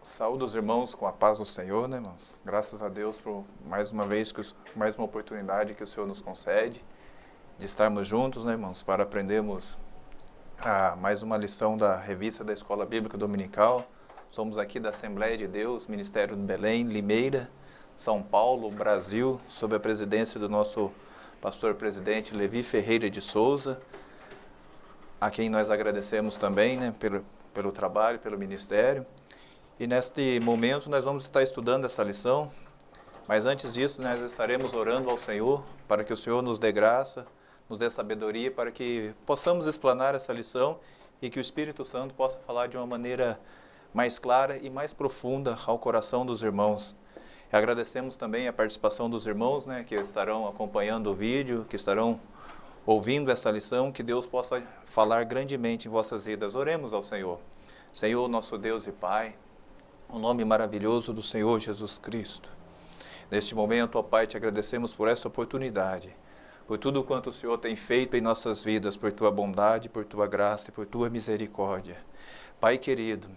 Saúde os irmãos com a paz do Senhor, né, irmãos? Graças a Deus por mais uma vez, mais uma oportunidade que o Senhor nos concede de estarmos juntos, né, irmãos, para aprendermos mais uma lição da revista da Escola Bíblica Dominical. Somos aqui da Assembleia de Deus, Ministério de Belém, Limeira, São Paulo, Brasil, sob a presidência do nosso pastor-presidente Levi Ferreira de Souza, a quem nós agradecemos também, né, pelo trabalho, pelo ministério. E neste momento nós vamos estar estudando essa lição, mas antes disso nós estaremos orando ao Senhor para que o Senhor nos dê graça, nos dê sabedoria para que possamos explanar essa lição e que o Espírito Santo possa falar de uma maneira mais clara e mais profunda ao coração dos irmãos. E agradecemos também a participação dos irmãos, né, que estarão acompanhando o vídeo, que estarão ouvindo essa lição, que Deus possa falar grandemente em vossas vidas. Oremos ao Senhor. Senhor, nosso Deus e Pai, o nome maravilhoso do Senhor Jesus Cristo. Neste momento, ó Pai, te agradecemos por essa oportunidade, por tudo quanto o Senhor tem feito em nossas vidas, por tua bondade, por tua graça e por tua misericórdia. Pai querido,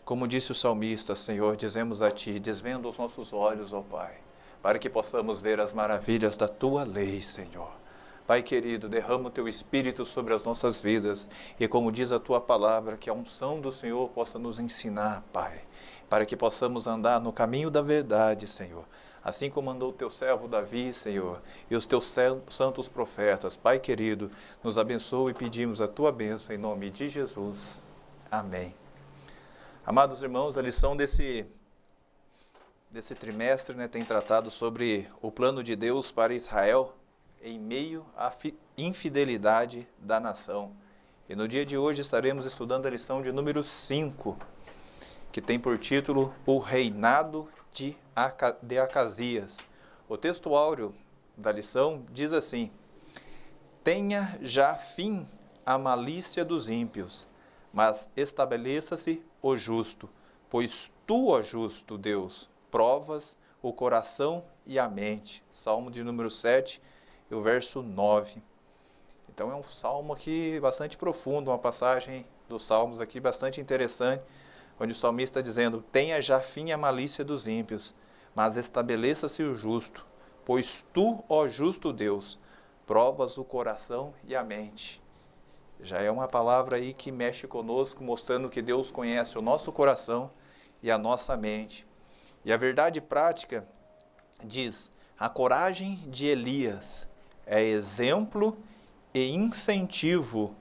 como disse o salmista, Senhor, dizemos a Ti, desvenda os nossos olhos, ó Pai, para que possamos ver as maravilhas da tua lei, Senhor. Pai querido, derrama o Teu Espírito sobre as nossas vidas e, como diz a Tua palavra, que a unção do Senhor possa nos ensinar, Pai, para que possamos andar no caminho da verdade, Senhor. Assim como andou o Teu servo Davi, Senhor, e os Teus santos profetas. Pai querido, nos abençoa e pedimos a Tua bênção em nome de Jesus. Amém. Amados irmãos, a lição desse trimestre, né, tem tratado sobre o plano de Deus para Israel em meio à infidelidade da nação. E no dia de hoje estaremos estudando a lição de número 5, que tem por título O Reinado de Acasias. O texto áureo da lição diz assim: tenha já fim a malícia dos ímpios, mas estabeleça-se o justo, pois tu, ó justo Deus, provas o coração e a mente. Salmo de número 7, e o verso 9. Então é um salmo aqui bastante profundo, uma passagem dos salmos aqui bastante interessante, onde o salmista está dizendo: tenha já fim a malícia dos ímpios, mas estabeleça-se o justo, pois tu, ó justo Deus, provas o coração e a mente. Já é uma palavra aí que mexe conosco, mostrando que Deus conhece o nosso coração e a nossa mente. E a verdade prática diz: a coragem de Elias é exemplo e incentivo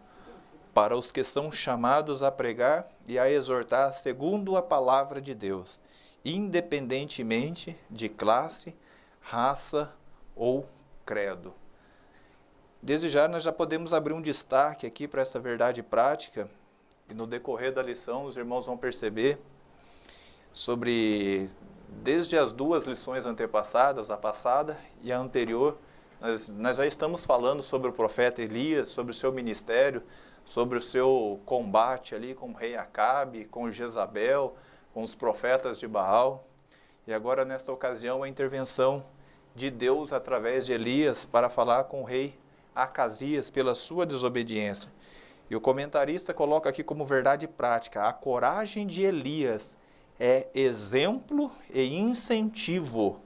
para os que são chamados a pregar e a exortar segundo a palavra de Deus, independentemente de classe, raça ou credo. Desde já nós já podemos abrir um destaque aqui para essa verdade prática, e no decorrer da lição os irmãos vão perceber sobre, desde as duas lições antepassadas, a passada e a anterior, nós já estamos falando sobre o profeta Elias, sobre o seu ministério, sobre o seu combate ali com o rei Acabe, com Jezabel, com os profetas de Baal. E agora, nesta ocasião, a intervenção de Deus através de Elias para falar com o rei Acasias pela sua desobediência. E o comentarista coloca aqui como verdade prática: a coragem de Elias é exemplo e incentivo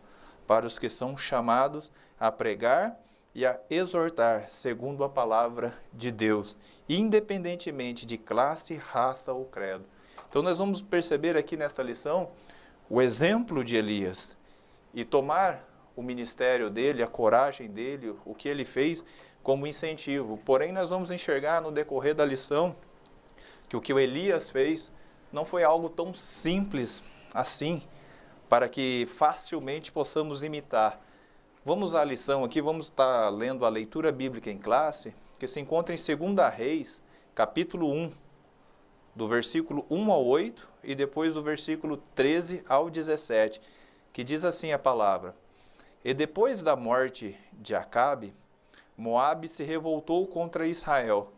para os que são chamados a pregar e a exortar segundo a palavra de Deus, independentemente de classe, raça ou credo. Então nós vamos perceber aqui nesta lição o exemplo de Elias e tomar o ministério dele, a coragem dele, o que ele fez como incentivo. Porém, nós vamos enxergar no decorrer da lição que o que o Elias fez não foi algo tão simples assim, para que facilmente possamos imitar. Vamos à lição aqui, vamos estar lendo a leitura bíblica em classe, que se encontra em 2 Reis, capítulo 1, do versículo 1 ao 8 e depois do versículo 13 ao 17, que diz assim a palavra: e depois da morte de Acabe, Moabe se revoltou contra Israel,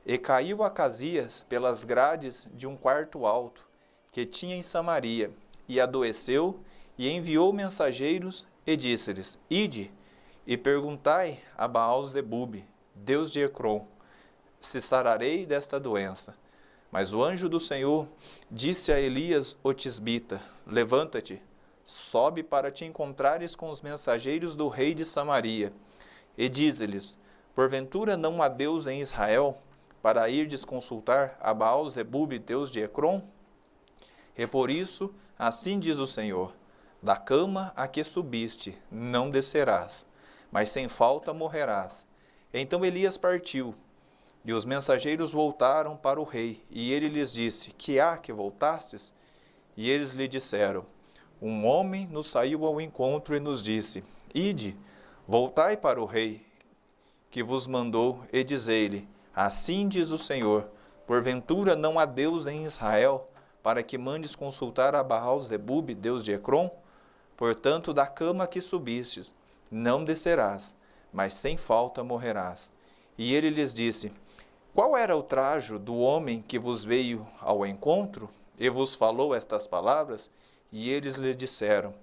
e caiu Acasias pelas grades de um quarto alto, que tinha em Samaria, e adoeceu, e enviou mensageiros, e disse-lhes: ide, e perguntai a Baal-zebube, Deus de Ecrom, se sararei desta doença. Mas o anjo do Senhor disse a Elias o tisbita: levanta-te, sobe para te encontrares com os mensageiros do rei de Samaria, e dize-lhes: porventura não há Deus em Israel, para irdes consultar a Baal-zebub, Deus de Ecrom? E por isso, assim diz o Senhor: da cama a que subiste não descerás, mas sem falta morrerás. Então Elias partiu, e os mensageiros voltaram para o rei, e ele lhes disse: que há que voltastes? E eles lhe disseram: um homem nos saiu ao encontro e nos disse: ide, voltai para o rei que vos mandou, e dizei-lhe: assim diz o Senhor, porventura não há Deus em Israel, para que mandes consultar a Baal-zebub, Deus de Ecrom? Portanto, da cama que subistes, não descerás, mas sem falta morrerás. E ele lhes disse: qual era o trajo do homem que vos veio ao encontro e vos falou estas palavras? E eles lhe disseram: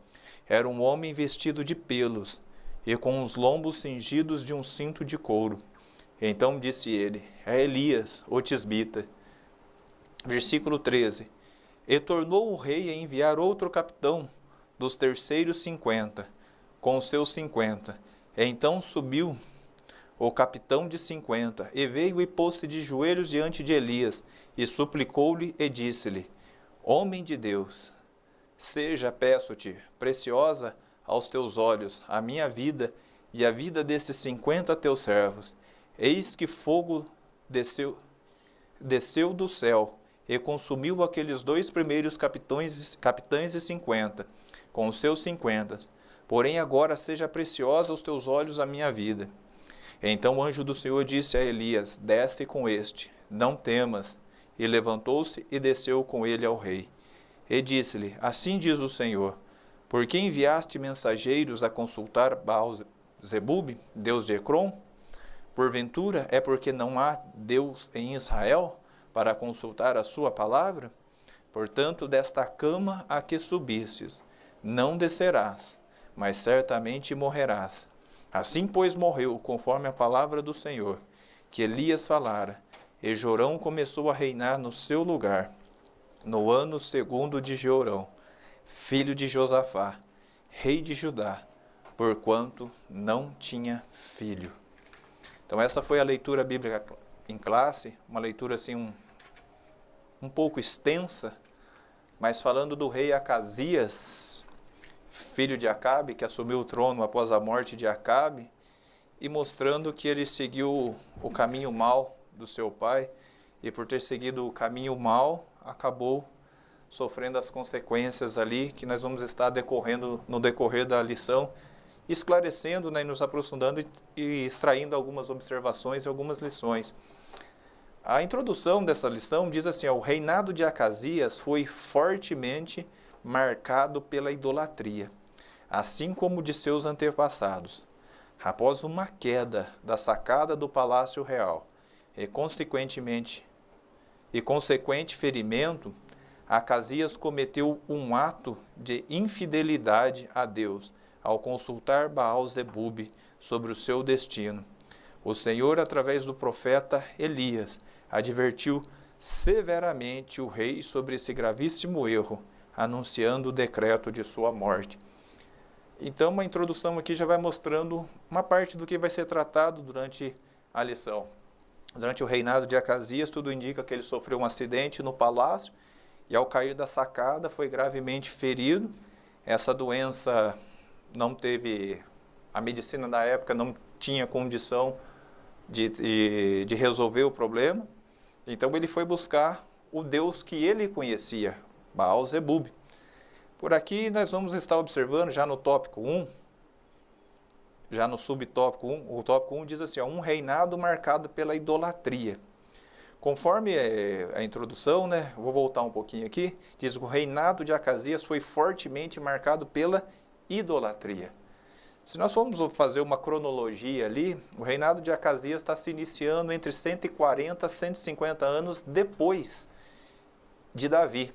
era um homem vestido de pelos e com os lombos cingidos de um cinto de couro. Então disse ele: é Elias, o tisbita. Versículo 13. E tornou o rei a enviar outro capitão dos terceiros 50, com os seus 50. Então subiu o capitão de 50, e veio e pôs-se de joelhos diante de Elias, e suplicou-lhe e disse-lhe: homem de Deus, seja, peço-te, preciosa aos teus olhos a minha vida e a vida desses 50 teus servos. Eis que fogo desceu do céu e consumiu aqueles dois primeiros capitães de 50, com os seus 50. Porém agora seja preciosa aos teus olhos a minha vida. Então o anjo do Senhor disse a Elias: desce com este, não temas. E levantou-se e desceu com ele ao rei. E disse-lhe: assim diz o Senhor, por que enviaste mensageiros a consultar Baal-zebub, Deus de Ecrom? Porventura é porque não há Deus em Israel, para consultar a sua palavra? Portanto, desta cama a que subistes, não descerás, mas certamente morrerás. Assim, pois, morreu, conforme a palavra do Senhor, que Elias falara, e Jorão começou a reinar no seu lugar, no ano 2º de Jorão, filho de Josafá, rei de Judá, porquanto não tinha filho. Então essa foi a leitura bíblica em classe, uma leitura assim um pouco extensa, mas falando do rei Acasias, filho de Acabe, que assumiu o trono após a morte de Acabe, e mostrando que ele seguiu o caminho mau do seu pai, e por ter seguido o caminho mau, acabou sofrendo as consequências ali, que nós vamos estar decorrendo no decorrer da lição, esclarecendo, né, e nos aprofundando e extraindo algumas observações e algumas lições. A introdução dessa lição diz assim: o reinado de Acasias foi fortemente marcado pela idolatria, assim como de seus antepassados. Após uma queda da sacada do palácio real e consequente ferimento, Acasias cometeu um ato de infidelidade a Deus ao consultar Baal-zebub sobre o seu destino. O Senhor, através do profeta Elias, advertiu severamente o rei sobre esse gravíssimo erro, anunciando o decreto de sua morte. Então, uma introdução aqui já vai mostrando uma parte do que vai ser tratado durante a lição. Durante o reinado de Acasias, tudo indica que ele sofreu um acidente no palácio e, ao cair da sacada, foi gravemente ferido. Essa doença não teve... A medicina da época não tinha condição de resolver o problema. Então, ele foi buscar o Deus que ele conhecia, Baal-zebub. Por aqui nós vamos estar observando, já no tópico 1, já no subtópico 1, o tópico 1 diz assim: um reinado marcado pela idolatria. Conforme a introdução, né, vou voltar um pouquinho aqui, diz que o reinado de Acasias foi fortemente marcado pela idolatria. Se nós formos fazer uma cronologia ali, o reinado de Acasias está se iniciando entre 140 a 150 anos depois de Davi.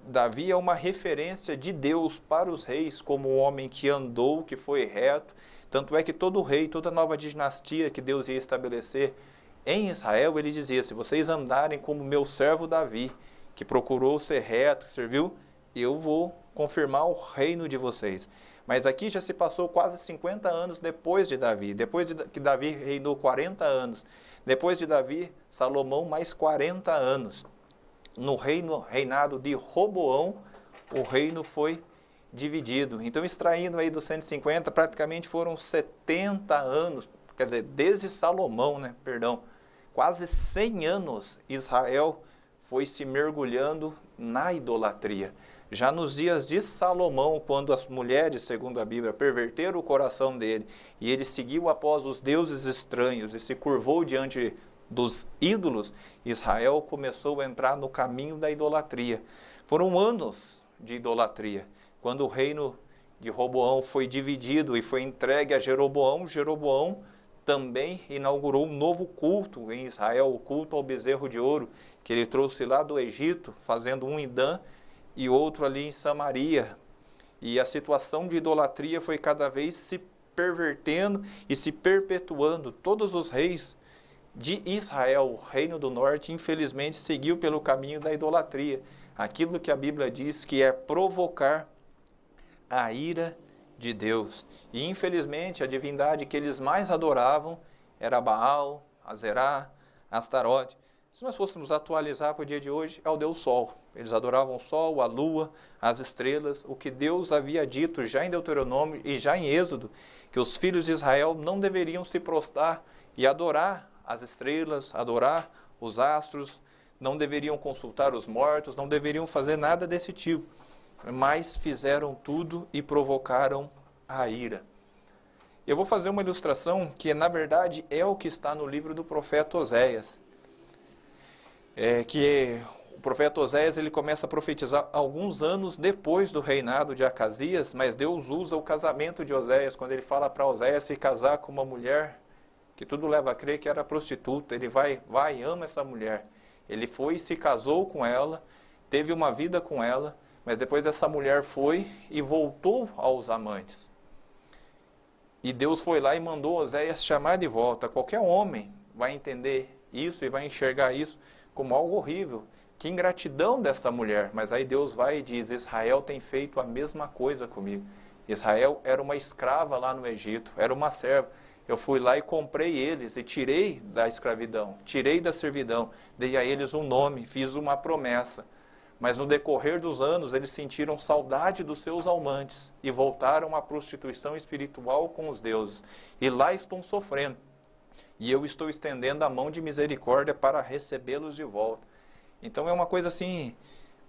Davi é uma referência de Deus para os reis como um homem que andou, que foi reto. Tanto é que todo rei, toda nova dinastia que Deus ia estabelecer, em Israel, ele dizia, se vocês andarem como meu servo Davi, que procurou ser reto, que serviu, eu vou confirmar o reino de vocês. Mas aqui já se passou quase 50 anos depois de Davi, depois de que Davi reinou 40 anos. Depois de Davi, Salomão mais 40 anos. No reinado de Roboão, o reino foi dividido. Então, extraindo aí dos 150, praticamente foram 70 anos, quer dizer, desde Salomão, quase 100 anos Israel foi se mergulhando na idolatria. Já nos dias de Salomão, quando as mulheres, segundo a Bíblia, perverteram o coração dele, e ele seguiu após os deuses estranhos e se curvou diante dos ídolos, Israel começou a entrar no caminho da idolatria. Foram anos de idolatria. Quando o reino de Roboão foi dividido e foi entregue a Jeroboão, Jeroboão também inaugurou um novo culto em Israel, o culto ao bezerro de ouro, que ele trouxe lá do Egito, fazendo um em Dan e outro ali em Samaria. E a situação de idolatria foi cada vez se pervertendo e se perpetuando. Todos os reis de Israel, o reino do norte, infelizmente seguiu pelo caminho da idolatria. Aquilo que a Bíblia diz que é provocar a ira de Deus. E infelizmente a divindade que eles mais adoravam era Baal, Azerá, Astarote. Se nós fôssemos atualizar para o dia de hoje, é o Deus Sol. Eles adoravam o Sol, a Lua, as estrelas, o que Deus havia dito já em Deuteronômio e já em Êxodo, que os filhos de Israel não deveriam se prostrar e adorar as estrelas, adorar os astros, não deveriam consultar os mortos, não deveriam fazer nada desse tipo. Mas fizeram tudo e provocaram a ira. Eu vou fazer uma ilustração que, na verdade, é o que está no livro do profeta Oséias. O profeta Oséias ele começa a profetizar alguns anos depois do reinado de Acasias, mas Deus usa o casamento de Oséias, quando ele fala para Oséias se casar com uma mulher, que tudo leva a crer que era prostituta. Ele vai e ama essa mulher. Ele foi e se casou com ela, teve uma vida com ela, mas depois essa mulher foi e voltou aos amantes. E Deus foi lá e mandou Oséias chamar de volta. Qualquer homem vai entender isso e vai enxergar isso como algo horrível. Que ingratidão dessa mulher. Mas aí Deus vai e diz, Israel tem feito a mesma coisa comigo. Israel era uma escrava lá no Egito, era uma serva. Eu fui lá e comprei eles e tirei da escravidão, tirei da servidão, dei a eles um nome, fiz uma promessa. Mas no decorrer dos anos, eles sentiram saudade dos seus amantes e voltaram à prostituição espiritual com os deuses. E lá estão sofrendo. E eu estou estendendo a mão de misericórdia para recebê-los de volta. Então é uma coisa assim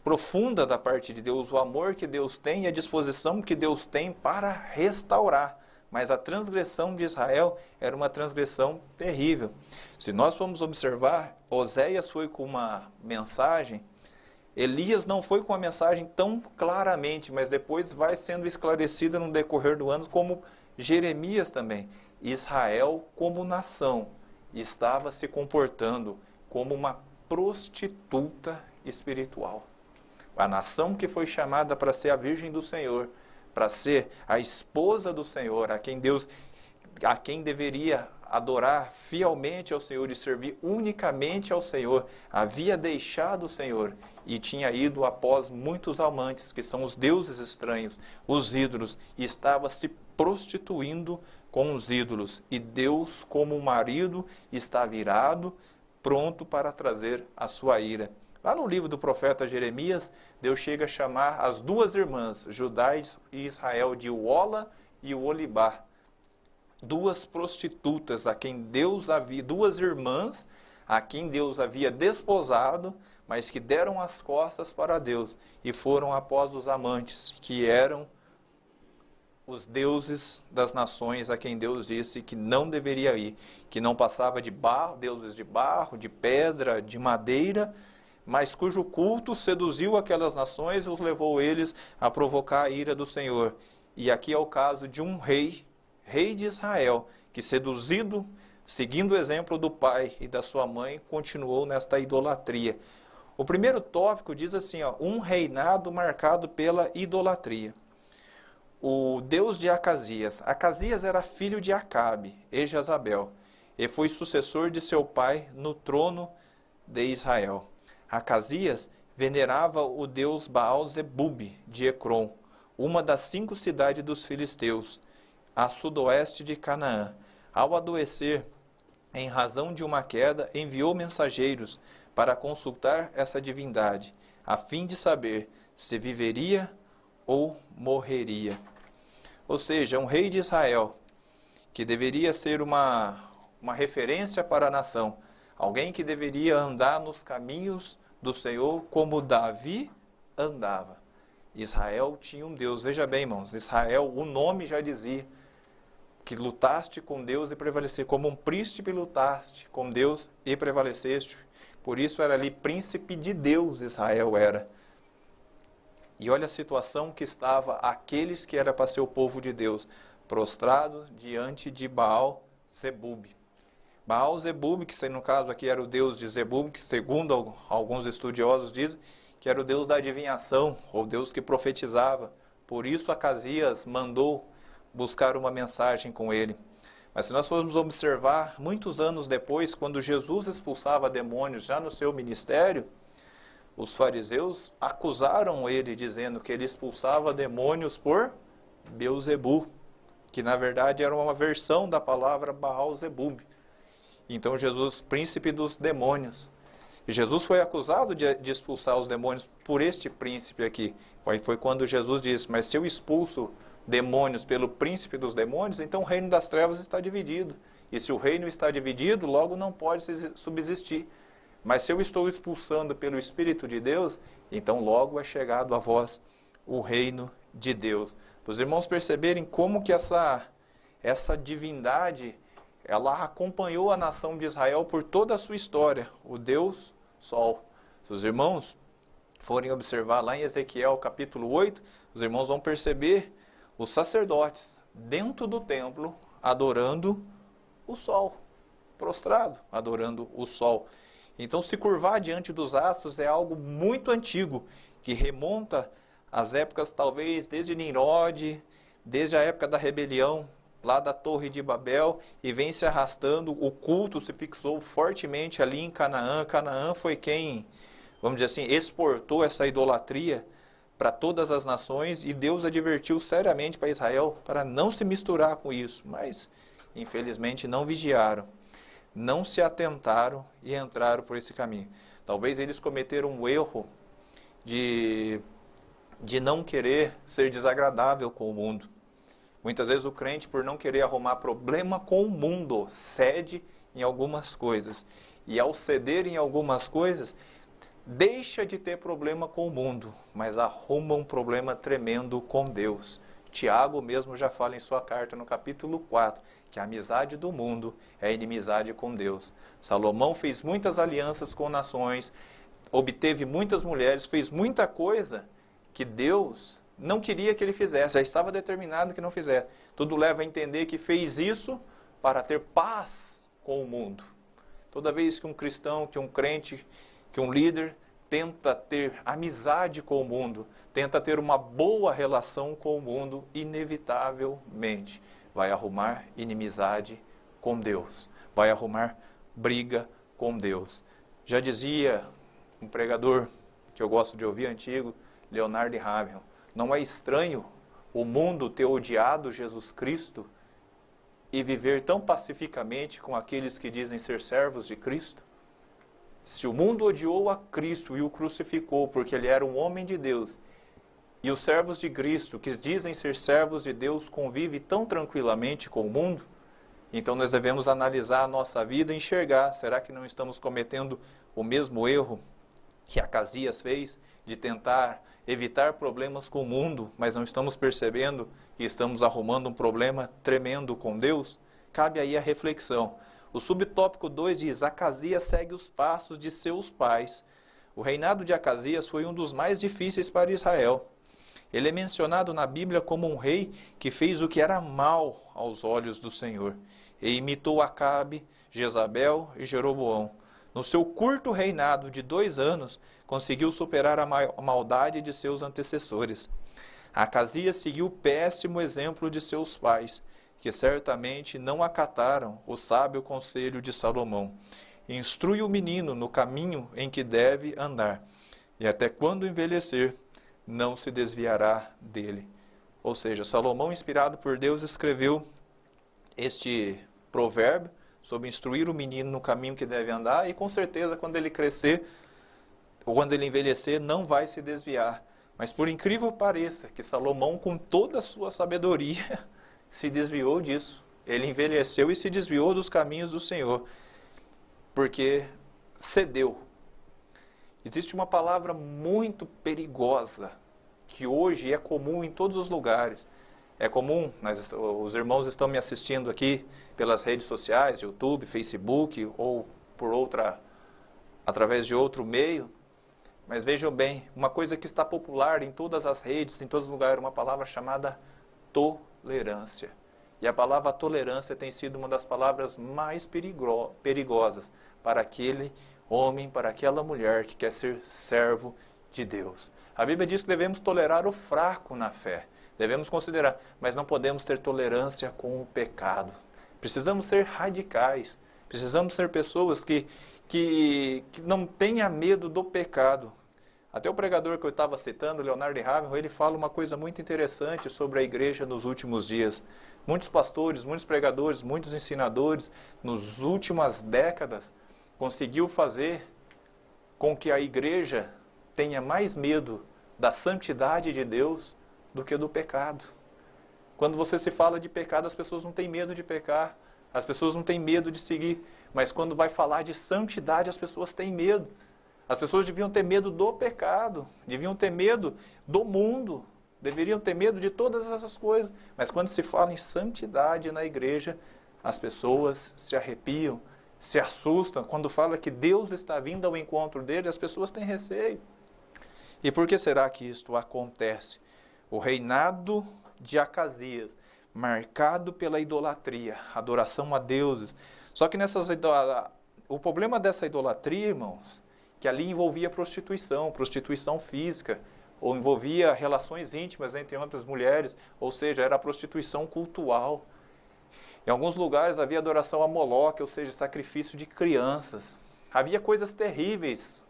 profunda da parte de Deus, o amor que Deus tem e a disposição que Deus tem para restaurar. Mas a transgressão de Israel era uma transgressão terrível. Se nós formos observar, Oséias foi com uma mensagem. Elias não foi com a mensagem tão claramente, mas depois vai sendo esclarecida no decorrer do ano, como Jeremias também. Israel, como nação, estava se comportando como uma prostituta espiritual. A nação que foi chamada para ser a virgem do Senhor, para ser a esposa do Senhor, a quem deveria adorar fielmente ao Senhor e servir unicamente ao Senhor, havia deixado o Senhor e tinha ido após muitos amantes, que são os deuses estranhos, os ídolos, e estava se prostituindo com os ídolos. E Deus, como marido, está virado, pronto para trazer a sua ira. Lá no livro do profeta Jeremias, Deus chega a chamar as duas irmãs, Judá e Israel, de Ola e Olibá. Duas prostitutas, duas irmãs, a quem Deus havia desposado, mas que deram as costas para Deus e foram após os amantes, que eram os deuses das nações, a quem Deus disse que não deveria ir, que não passava de barro, deuses de barro, de pedra, de madeira, mas cujo culto seduziu aquelas nações e os levou eles a provocar a ira do Senhor. E aqui é o caso de um rei de Israel, que seduzido, seguindo o exemplo do pai e da sua mãe, continuou nesta idolatria. O primeiro tópico diz assim, um reinado marcado pela idolatria. O Deus de Acasias. Acasias era filho de Acabe e Jezabel. e foi sucessor de seu pai no trono de Israel. Acasias venerava o deus Baal-zebub de Ecrom, uma das 5 cidades dos filisteus, a sudoeste de Canaã. Ao adoecer, em razão de uma queda, enviou mensageiros para consultar essa divindade, a fim de saber se viveria ou morreria. Ou seja, um rei de Israel, que deveria ser uma referência para a nação, alguém que deveria andar nos caminhos do Senhor como Davi andava. Israel tinha um Deus. Veja bem, irmãos, Israel, o nome já dizia que lutaste com Deus e prevaleceste, como um príncipe lutaste com Deus e prevaleceste. Por isso era ali príncipe de Deus, Israel era. E olha a situação que estava aqueles que era para ser o povo de Deus, prostrados diante de Baal-zebub. Baal-zebub, que no caso aqui era o deus de Zebub, que segundo alguns estudiosos dizem que era o deus da adivinhação, ou deus que profetizava. Por isso Acasias mandou buscar uma mensagem com ele. Mas se nós formos observar, muitos anos depois, quando Jesus expulsava demônios já no seu ministério, os fariseus acusaram ele, dizendo que ele expulsava demônios por Beelzebu, que na verdade era uma versão da palavra Baal-zebub. Então Jesus, príncipe dos demônios. E Jesus foi acusado de expulsar os demônios por este príncipe aqui. Foi quando Jesus disse, mas se eu expulso demônios pelo príncipe dos demônios, então o reino das trevas está dividido. E se o reino está dividido, logo não pode subsistir. Mas se eu estou expulsando pelo Espírito de Deus, então logo é chegado a vós o reino de Deus. Para os irmãos perceberem como que essa divindade, ela acompanhou a nação de Israel por toda a sua história, o Deus Sol. Se os irmãos forem observar lá em Ezequiel capítulo 8, os irmãos vão perceber os sacerdotes dentro do templo adorando o sol, prostrado, adorando o sol. Então se curvar diante dos astros é algo muito antigo, que remonta às épocas talvez desde Nimrod, desde a época da rebelião, lá da Torre de Babel, e vem se arrastando. O culto se fixou fortemente ali em Canaã. Canaã foi quem, vamos dizer assim, exportou essa idolatria para todas as nações, e Deus advertiu seriamente para Israel para não se misturar com isso, mas infelizmente não vigiaram, não se atentaram e entraram por esse caminho. Talvez eles cometeram um erro de não querer ser desagradável com o mundo. Muitas vezes o crente, por não querer arrumar problema com o mundo, cede em algumas coisas. E ao ceder em algumas coisas, deixa de ter problema com o mundo, mas arruma um problema tremendo com Deus. Tiago mesmo já fala em sua carta no capítulo 4, que a amizade do mundo é inimizade com Deus. Salomão fez muitas alianças com nações, obteve muitas mulheres, fez muita coisa que Deus não queria que ele fizesse, já estava determinado que não fizesse. Tudo leva a entender que fez isso para ter paz com o mundo. Toda vez que um cristão, que um crente, que um líder tenta ter amizade com o mundo, tenta ter uma boa relação com o mundo, inevitavelmente vai arrumar inimizade com Deus, vai arrumar briga com Deus. Já dizia um pregador que eu gosto de ouvir, antigo, Leonard Ravenhill, não é estranho o mundo ter odiado Jesus Cristo e viver tão pacificamente com aqueles que dizem ser servos de Cristo? Se o mundo odiou a Cristo e o crucificou porque ele era um homem de Deus, e os servos de Cristo, que dizem ser servos de Deus, convivem tão tranquilamente com o mundo, então nós devemos analisar a nossa vida e enxergar, será que não estamos cometendo o mesmo erro que Acasias fez, de tentar evitar problemas com o mundo, mas não estamos percebendo que estamos arrumando um problema tremendo com Deus? Cabe aí a reflexão. O subtópico 2 diz, Acasias segue os passos de seus pais. O reinado de Acasias foi um dos mais difíceis para Israel. Ele é mencionado na Bíblia como um rei que fez o que era mal aos olhos do Senhor, e imitou Acabe, Jezabel e Jeroboão. No seu curto reinado de 2 anos, conseguiu superar a maldade de seus antecessores. Acasias seguiu o péssimo exemplo de seus pais, que certamente não acataram o sábio conselho de Salomão. Instrui o menino no caminho em que deve andar, e até quando envelhecer, não se desviará dele. Ou seja, Salomão, inspirado por Deus, escreveu este provérbio sobre instruir o menino no caminho que deve andar, e com certeza quando ele crescer, ou quando ele envelhecer, não vai se desviar. Mas por incrível que pareça, que Salomão, com toda a sua sabedoria, se desviou disso. Ele envelheceu e se desviou dos caminhos do Senhor, porque cedeu. Existe uma palavra muito perigosa, que hoje é comum em todos os lugares. É comum, os irmãos estão me assistindo aqui pelas redes sociais, YouTube, Facebook, ou através de outro meio. Mas vejam bem, uma coisa que está popular em todas as redes, em todos os lugares, uma palavra chamada tolerância. E a palavra tolerância tem sido uma das palavras mais perigosas para aquele homem, para aquela mulher que quer ser servo de Deus. A Bíblia diz que devemos tolerar o fraco na fé. Devemos considerar, mas não podemos ter tolerância com o pecado. Precisamos ser radicais. Precisamos ser pessoas que não tenha medo do pecado. Até o pregador que eu estava citando, Leonardo Ravenhill, ele fala uma coisa muito interessante sobre a igreja nos últimos dias. Muitos pastores, muitos pregadores, muitos ensinadores, nas últimas décadas, conseguiu fazer com que a igreja tenha mais medo da santidade de Deus do que do pecado. Quando você se fala de pecado, as pessoas não têm medo de pecar, as pessoas não têm medo de seguir, mas quando vai falar de santidade, as pessoas têm medo. As pessoas deviam ter medo do pecado, deviam ter medo do mundo, deveriam ter medo de todas essas coisas. Mas quando se fala em santidade na igreja, as pessoas se arrepiam, se assustam. Quando fala que Deus está vindo ao encontro deles, as pessoas têm receio. E por que será que isto acontece? O reinado de Acasias, marcado pela idolatria, adoração a deuses. Só que o problema dessa idolatria, irmãos, que ali envolvia prostituição física, ou envolvia relações íntimas entre outras mulheres, ou seja, era prostituição cultural. Em alguns lugares havia adoração a Moloque, ou seja, sacrifício de crianças. Havia coisas terríveis.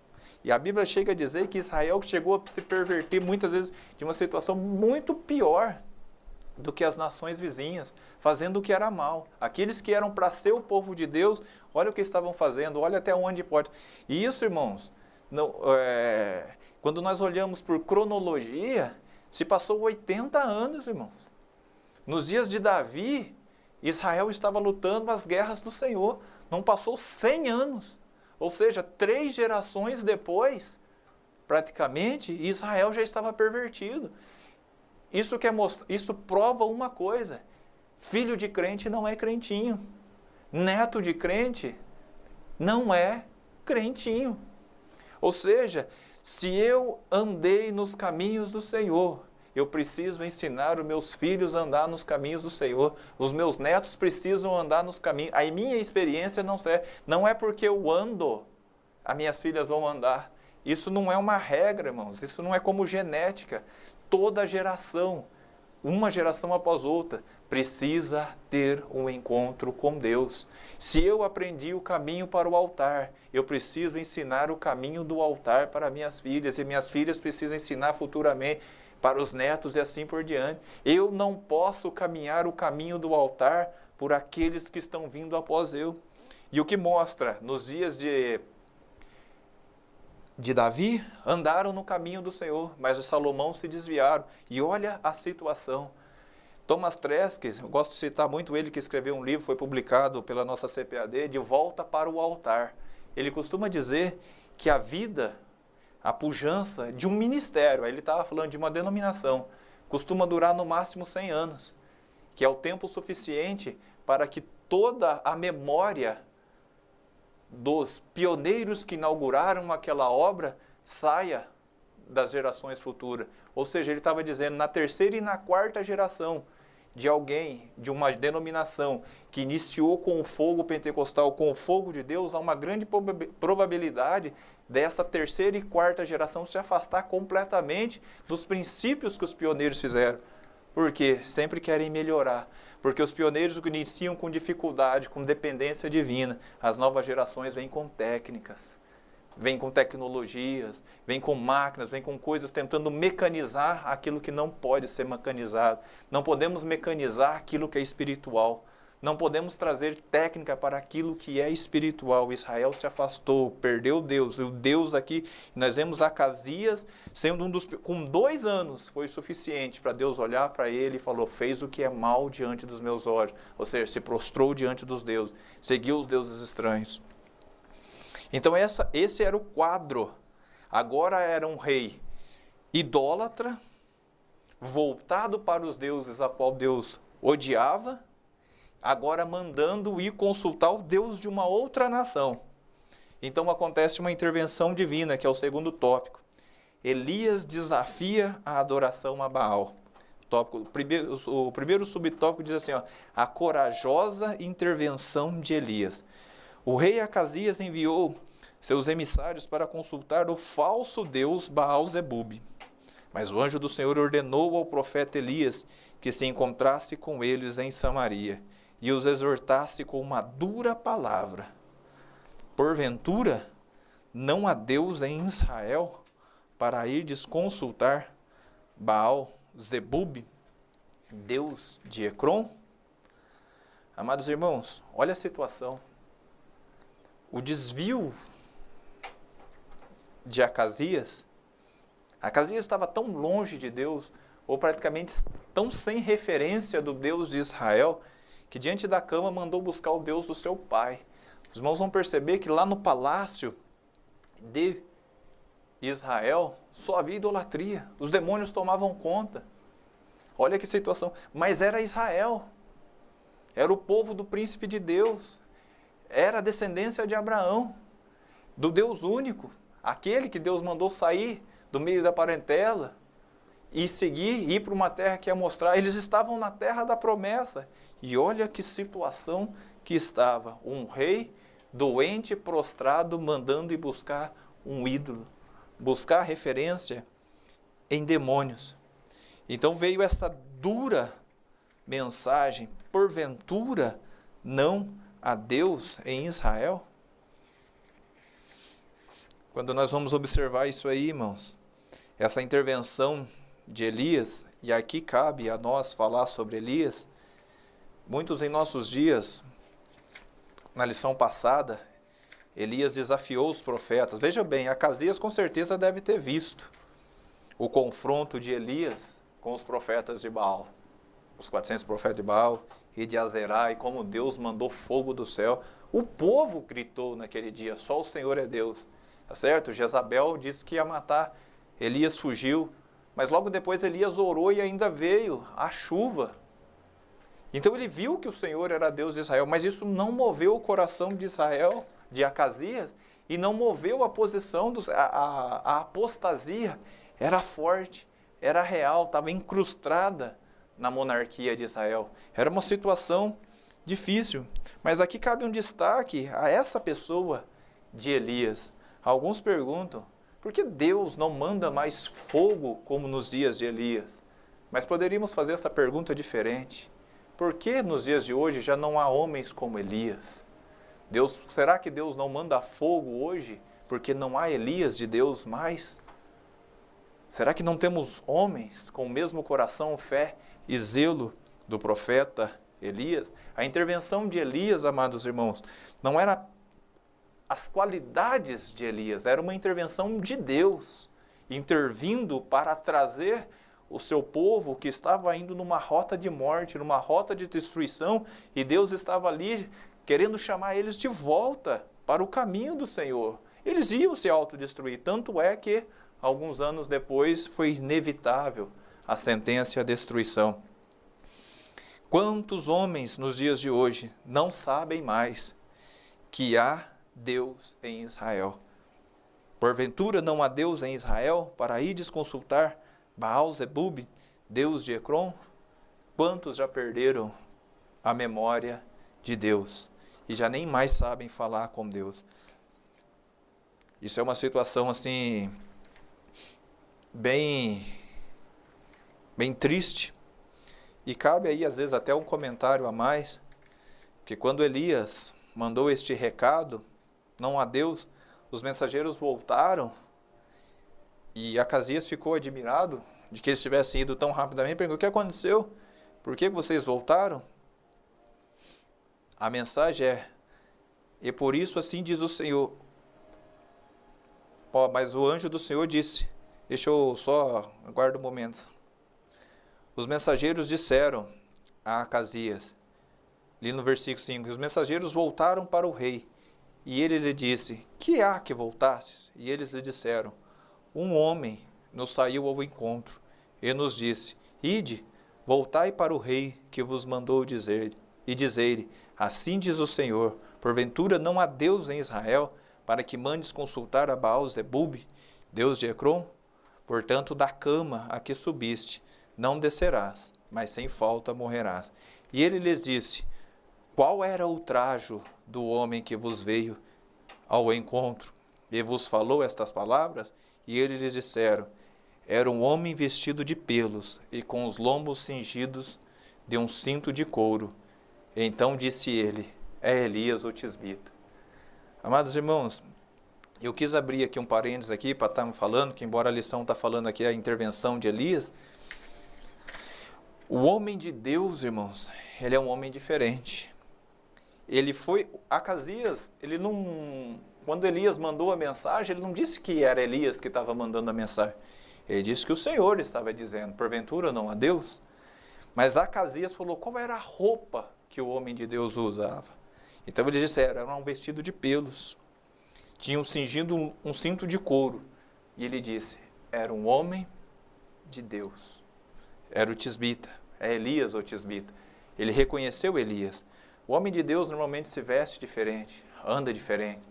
E a Bíblia chega a dizer que Israel chegou a se perverter muitas vezes de uma situação muito pior do que as nações vizinhas, fazendo o que era mal. Aqueles que eram para ser o povo de Deus, olha o que estavam fazendo, olha até onde pode. E isso, irmãos, quando nós olhamos por cronologia, se passou 80 anos, irmãos. Nos dias de Davi, Israel estava lutando as guerras do Senhor. Não passou 100 anos. Ou seja, 3 gerações depois, praticamente, Israel já estava pervertido. Isso prova uma coisa: filho de crente não é crentinho, neto de crente não é crentinho. Ou seja, se eu andei nos caminhos do Senhor, eu preciso ensinar os meus filhos a andar nos caminhos do Senhor. Os meus netos precisam andar nos caminhos. A minha experiência não serve. Não é porque eu ando, as minhas filhas vão andar. Isso não é uma regra, irmãos. Isso não é como genética. Toda geração, uma geração após outra, precisa ter um encontro com Deus. Se eu aprendi o caminho para o altar, eu preciso ensinar o caminho do altar para minhas filhas, e minhas filhas precisam ensinar futuramente para os netos e assim por diante. Eu não posso caminhar o caminho do altar por aqueles que estão vindo após eu. E o que mostra, nos dias de Davi, andaram no caminho do Senhor, mas os Salomão se desviaram. E olha a situação. Thomas Treskes, eu gosto de citar muito ele, que escreveu um livro, foi publicado pela nossa CPAD, de Volta para o Altar. Ele costuma dizer que a vida, a pujança de um ministério, aí ele estava falando de uma denominação, costuma durar no máximo 100 anos, que é o tempo suficiente para que toda a memória dos pioneiros que inauguraram aquela obra saia das gerações futuras. Ou seja, ele estava dizendo, na terceira e na quarta geração de alguém, de uma denominação que iniciou com o fogo pentecostal, com o fogo de Deus, há uma grande probabilidade dessa terceira e quarta geração se afastar completamente dos princípios que os pioneiros fizeram. Porque sempre querem melhorar. Porque os pioneiros que iniciam com dificuldade, com dependência divina, as novas gerações vêm com técnicas, vêm com tecnologias, vêm com máquinas, vêm com coisas tentando mecanizar aquilo que não pode ser mecanizado. Não podemos mecanizar aquilo que é espiritual. Não podemos trazer técnica para aquilo que é espiritual. Israel se afastou, perdeu Deus. E o Deus aqui, nós vemos Acasias sendo com 2 anos, foi suficiente para Deus olhar para ele e falou, fez o que é mal diante dos meus olhos. Ou seja, se prostrou diante dos deuses, seguiu os deuses estranhos. Então esse era o quadro. Agora era um rei idólatra, voltado para os deuses a qual Deus odiava, agora mandando ir consultar o Deus de uma outra nação. Então acontece uma intervenção divina, que é o segundo tópico. Elias desafia a adoração a Baal. O primeiro subtópico diz assim, a corajosa intervenção de Elias. O rei Acasias enviou seus emissários para consultar o falso deus Baal-zebub. Mas o anjo do Senhor ordenou ao profeta Elias que se encontrasse com eles em Samaria e os exortasse com uma dura palavra. Porventura, não há Deus em Israel para irdes consultar Baal-zebub, Deus de Ecrom? Amados irmãos, olha a situação. O desvio de Acasias estava tão longe de Deus, ou praticamente tão sem referência do Deus de Israel, que diante da cama mandou buscar o Deus do seu pai. Os irmãos vão perceber que lá no palácio de Israel só havia idolatria. Os demônios tomavam conta. Olha que situação. Mas era Israel. Era o povo do príncipe de Deus. Era a descendência de Abraão, do Deus único. Aquele que Deus mandou sair do meio da parentela e ir para uma terra que ia mostrar. Eles estavam na terra da promessa. E olha que situação que estava. Um rei doente, prostrado, mandando ir buscar um ídolo. Buscar referência em demônios. Então veio essa dura mensagem. Porventura, não há Deus em Israel? Quando nós vamos observar isso aí, irmãos, essa intervenção de Elias, e aqui cabe a nós falar sobre Elias, muitos em nossos dias, na lição passada, Elias desafiou os profetas. Veja bem, Acasias com certeza deve ter visto o confronto de Elias com os profetas de Baal, os 400 profetas de Baal e de Azerá, e como Deus mandou fogo do céu. O povo gritou naquele dia, só o Senhor é Deus. Tá certo? Jezabel disse que ia matar, Elias fugiu, mas logo depois Elias orou e ainda veio a chuva. Então ele viu que o Senhor era Deus de Israel, mas isso não moveu o coração de Israel, de Acasias, e não moveu a posição, a apostasia era forte, era real, estava incrustada na monarquia de Israel. Era uma situação difícil, mas aqui cabe um destaque a essa pessoa de Elias. Alguns perguntam, por que Deus não manda mais fogo como nos dias de Elias? Mas poderíamos fazer essa pergunta diferente. Por que nos dias de hoje já não há homens como Elias? Será que Deus não manda fogo hoje porque não há Elias de Deus mais? Será que não temos homens com o mesmo coração, fé e zelo do profeta Elias? A intervenção de Elias, amados irmãos, não era as qualidades de Elias, era uma intervenção de Deus, intervindo para trazer o seu povo que estava indo numa rota de morte, numa rota de destruição, e Deus estava ali querendo chamar eles de volta para o caminho do Senhor. Eles iam se autodestruir, tanto é que alguns anos depois foi inevitável a sentença e a destruição. Quantos homens nos dias de hoje não sabem mais que há Deus em Israel? Porventura não há Deus em Israel para irdes consultar Baal-zebub, Deus de Ecrom? Quantos já perderam a memória de Deus e já nem mais sabem falar com Deus? Isso é uma situação assim bem triste, E cabe aí, às vezes, até um comentário a mais, que quando Elias mandou este recado, não a Deus, os mensageiros voltaram e Acasias ficou admirado de que eles tivessem ido tão rapidamente. Perguntou: o que aconteceu? Por que vocês voltaram? A mensagem é: e por isso assim diz o Senhor. Mas o anjo do Senhor disse, deixa eu só, aguarda um momento. Os mensageiros disseram a Acasias, ali no versículo 5, os mensageiros voltaram para o rei, e ele lhe disse: que há que voltastes? E eles lhe disseram: um homem nos saiu ao encontro, e nos disse: ide, voltai para o rei que vos mandou dizer, e dizei-lhe: assim diz o Senhor, porventura não há Deus em Israel, para que mandes consultar a Baal-zebub, Deus de Ecrom? Portanto, da cama a que subiste, não descerás, mas sem falta morrerás. E ele lhes disse: qual era o trajo do homem que vos veio ao encontro e vos falou estas palavras? E eles lhes disseram: era um homem vestido de pelos e com os lombos cingidos de um cinto de couro. Então disse ele: é Elias o tisbita. Amados irmãos, eu quis abrir aqui um parênteses aqui para estar falando, que embora a lição está falando aqui a intervenção de Elias, o homem de Deus, irmãos, ele é um homem diferente. Ele foi, Acasias, ele não, quando Elias mandou a mensagem, ele não disse que era Elias que estava mandando a mensagem. Ele disse que o Senhor estava dizendo, porventura não a Deus. Mas Acasias falou qual era a roupa que o homem de Deus usava. Então eles disseram, era um vestido de pelos, tinham cingido um cinto de couro. E ele disse, era um homem de Deus. Era o tisbita, é Elias o tisbita. Ele reconheceu Elias. O homem de Deus normalmente se veste diferente, anda diferente,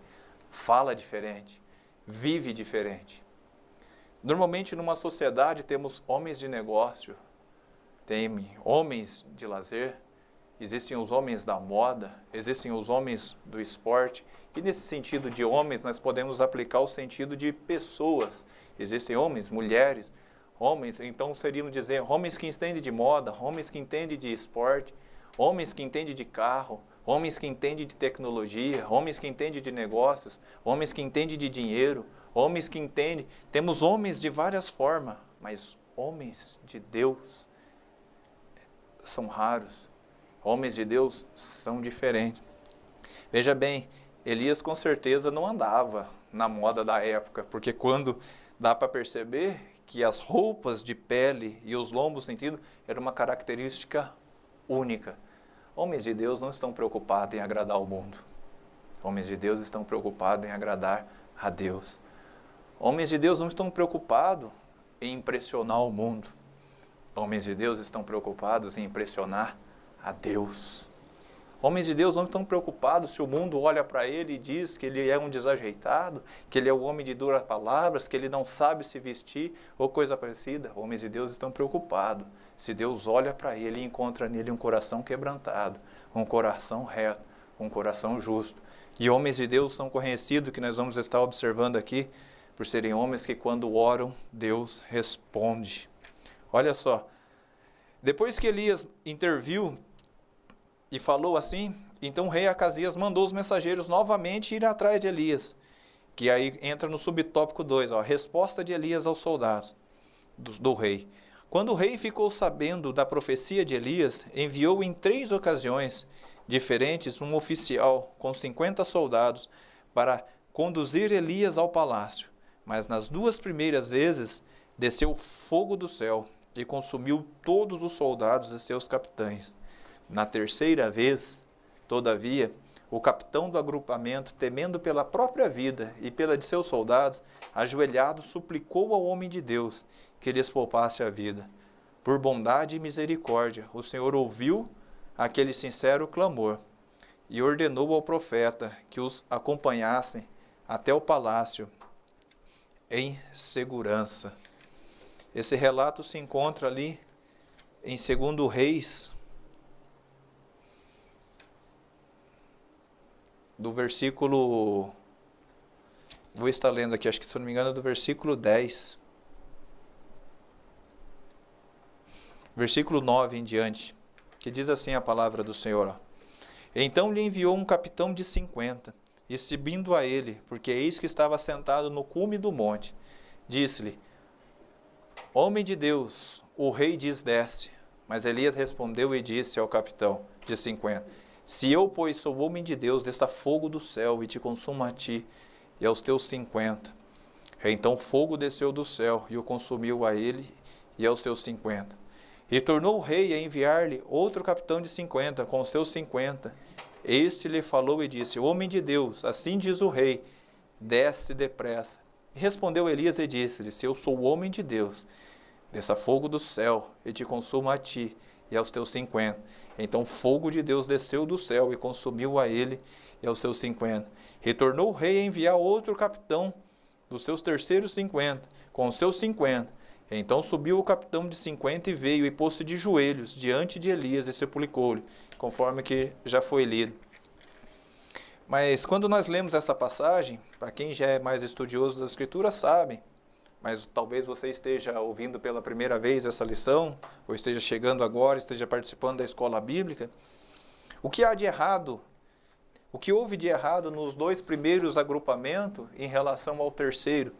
fala diferente, vive diferente. Normalmente numa sociedade temos homens de negócio, tem homens de lazer, existem os homens da moda, existem os homens do esporte, e nesse sentido de homens nós podemos aplicar o sentido de pessoas. Existem homens, mulheres, homens, então seriam dizer homens que entendem de moda, homens que entendem de esporte, homens que entendem de carro, homens que entendem de tecnologia, homens que entendem de negócios, homens que entendem de dinheiro, homens que entendem. Temos homens de várias formas, mas homens de Deus são raros. Homens de Deus são diferentes. Veja bem, Elias com certeza não andava na moda da época, porque quando dá para perceber que as roupas de pele e os lombos sentidos era uma característica única. Homens de Deus não estão preocupados em agradar o mundo. Homens de Deus estão preocupados em agradar a Deus. Homens de Deus não estão preocupados em impressionar o mundo. Homens de Deus estão preocupados em impressionar a Deus. Homens de Deus não estão preocupados se o mundo olha para ele e diz que ele é um desajeitado, que ele é um homem de duras palavras, que ele não sabe se vestir ou coisa parecida. Homens de Deus estão preocupados se Deus olha para ele e encontra nele um coração quebrantado, um coração reto, um coração justo. E homens de Deus são conhecidos, que nós vamos estar observando aqui, por serem homens que quando oram, Deus responde. Olha só, depois que Elias interviu e falou assim, então o rei Acasias mandou os mensageiros novamente ir atrás de Elias, que aí entra no subtópico 2, a resposta de Elias aos soldados do rei. Quando o rei ficou sabendo da profecia de Elias, enviou em 3 ocasiões diferentes um oficial com 50 soldados para conduzir Elias ao palácio. Mas nas 2 primeiras vezes desceu fogo do céu e consumiu todos os soldados e seus capitães. Na 3ª vez, todavia, o capitão do agrupamento, temendo pela própria vida e pela de seus soldados, ajoelhado, suplicou ao homem de Deus que lhes poupasse a vida. Por bondade e misericórdia, o Senhor ouviu aquele sincero clamor e ordenou ao profeta que os acompanhassem até o palácio em segurança. Esse relato se encontra ali em 2 Reis, do versículo, vou estar lendo aqui, acho que se não me engano é do versículo 10. versículo 9 em diante, que diz assim a palavra do Senhor. Ó. Então lhe enviou um capitão de 50, e subindo a ele, porque eis que estava sentado no cume do monte, disse-lhe, homem de Deus, o rei diz desce. Mas Elias respondeu e disse ao capitão de 50, se eu, pois, sou homem de Deus, desça fogo do céu e te consuma a ti e aos teus 50. Então fogo desceu do céu e o consumiu a ele e aos teus 50. E tornou o rei a enviar-lhe outro capitão de 50, com os seus 50. Este lhe falou e disse, homem de Deus, assim diz o rei, desce depressa. E respondeu Elias e disse-lhe, se eu sou o homem de Deus, desça fogo do céu e te consuma a ti e aos teus 50. Então fogo de Deus desceu do céu e consumiu a ele e aos seus 50. Retornou o rei a enviar outro capitão dos seus terceiros 50, com os seus 50. Então subiu o capitão de 50 e veio e pôs-se de joelhos diante de Elias e sepulcou-lhe, conforme que já foi lido. Mas quando nós lemos essa passagem, para quem já é mais estudioso das Escrituras sabe, mas talvez você esteja ouvindo pela primeira vez essa lição, ou esteja chegando agora, esteja participando da escola bíblica, o que há de errado, o que houve de errado nos dois primeiros agrupamentos em relação ao terceiro?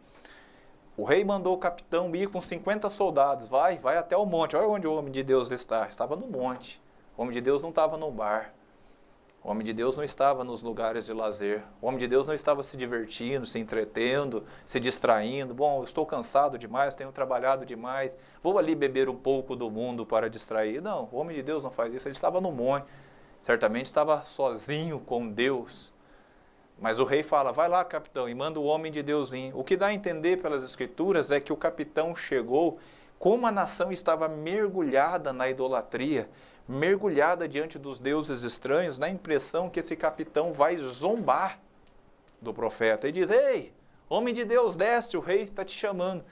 O rei mandou o capitão ir com 50 soldados, vai até o monte, olha onde o homem de Deus estava no monte, o homem de Deus não estava no bar. O homem de Deus não estava nos lugares de lazer. O homem de Deus não estava se divertindo, se entretendo, se distraindo. Bom, eu estou cansado demais, tenho trabalhado demais. Vou ali beber um pouco do mundo para distrair. Não, o homem de Deus não faz isso. Ele estava no monte. Certamente estava sozinho com Deus. Mas o rei fala, vai lá, capitão, e manda o homem de Deus vir. O que dá a entender pelas Escrituras é que o capitão chegou, como a nação estava mergulhada na idolatria, mergulhada diante dos deuses estranhos, na impressão que esse capitão vai zombar do profeta e diz, ei, homem de Deus, desce, o rei está te chamando.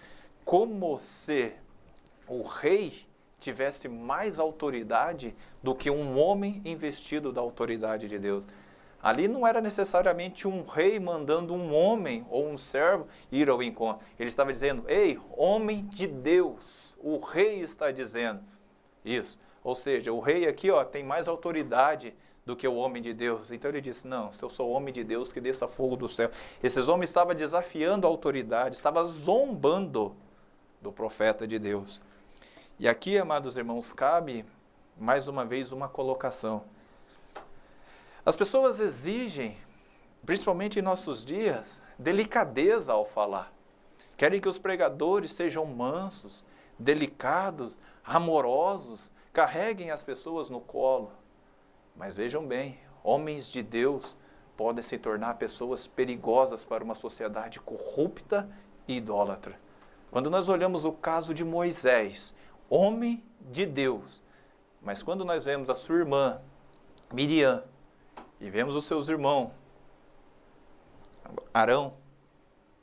Como se o rei tivesse mais autoridade do que um homem investido da autoridade de Deus. Ali não era necessariamente um rei mandando um homem ou um servo ir ao encontro. Ele estava dizendo, ei, homem de Deus, o rei está dizendo isso. Ou seja, o rei aqui tem mais autoridade do que o homem de Deus. Então ele disse, não, se eu sou homem de Deus, que desça fogo do céu. Esses homens estavam desafiando a autoridade, estavam zombando do profeta de Deus. E aqui, amados irmãos, cabe mais uma vez uma colocação. As pessoas exigem, principalmente em nossos dias, delicadeza ao falar. Querem que os pregadores sejam mansos, delicados, amorosos, carreguem as pessoas no colo. Mas vejam bem, homens de Deus podem se tornar pessoas perigosas para uma sociedade corrupta e idólatra. Quando nós olhamos o caso de Moisés, homem de Deus, mas quando nós vemos a sua irmã, Miriam, e vemos os seus irmãos, Arão,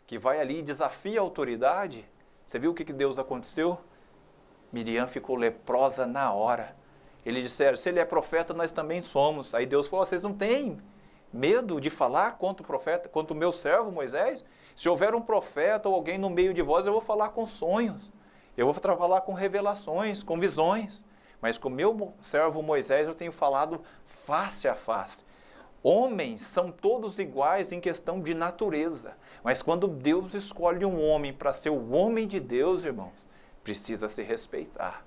que vai ali e desafia a autoridade, você viu o que Deus aconteceu? Miriam ficou leprosa na hora. Eles disseram, se ele é profeta, nós também somos. Aí Deus falou, vocês não têm medo de falar contra o profeta, contra o meu servo Moisés? Se houver um profeta ou alguém no meio de vós, eu vou falar com sonhos. Eu vou falar com revelações, com visões. Mas com o meu servo Moisés eu tenho falado face a face. Homens são todos iguais em questão de natureza. Mas quando Deus escolhe um homem para ser o homem de Deus, irmãos, precisa se respeitar.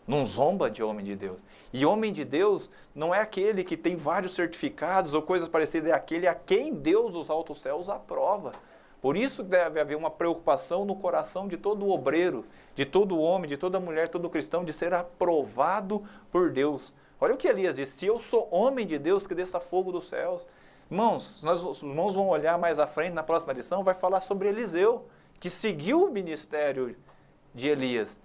Não zomba de homem de Deus. E homem de Deus não é aquele que tem vários certificados ou coisas parecidas, é aquele a quem Deus dos altos céus aprova. Por isso deve haver uma preocupação no coração de todo obreiro, de todo homem, de toda mulher, todo cristão, de ser aprovado por Deus. Olha o que Elias disse, se eu sou homem de Deus, que desça fogo dos céus. Irmãos, os irmãos vão olhar mais à frente, na próxima lição, vai falar sobre Eliseu, que seguiu o ministério de Elias.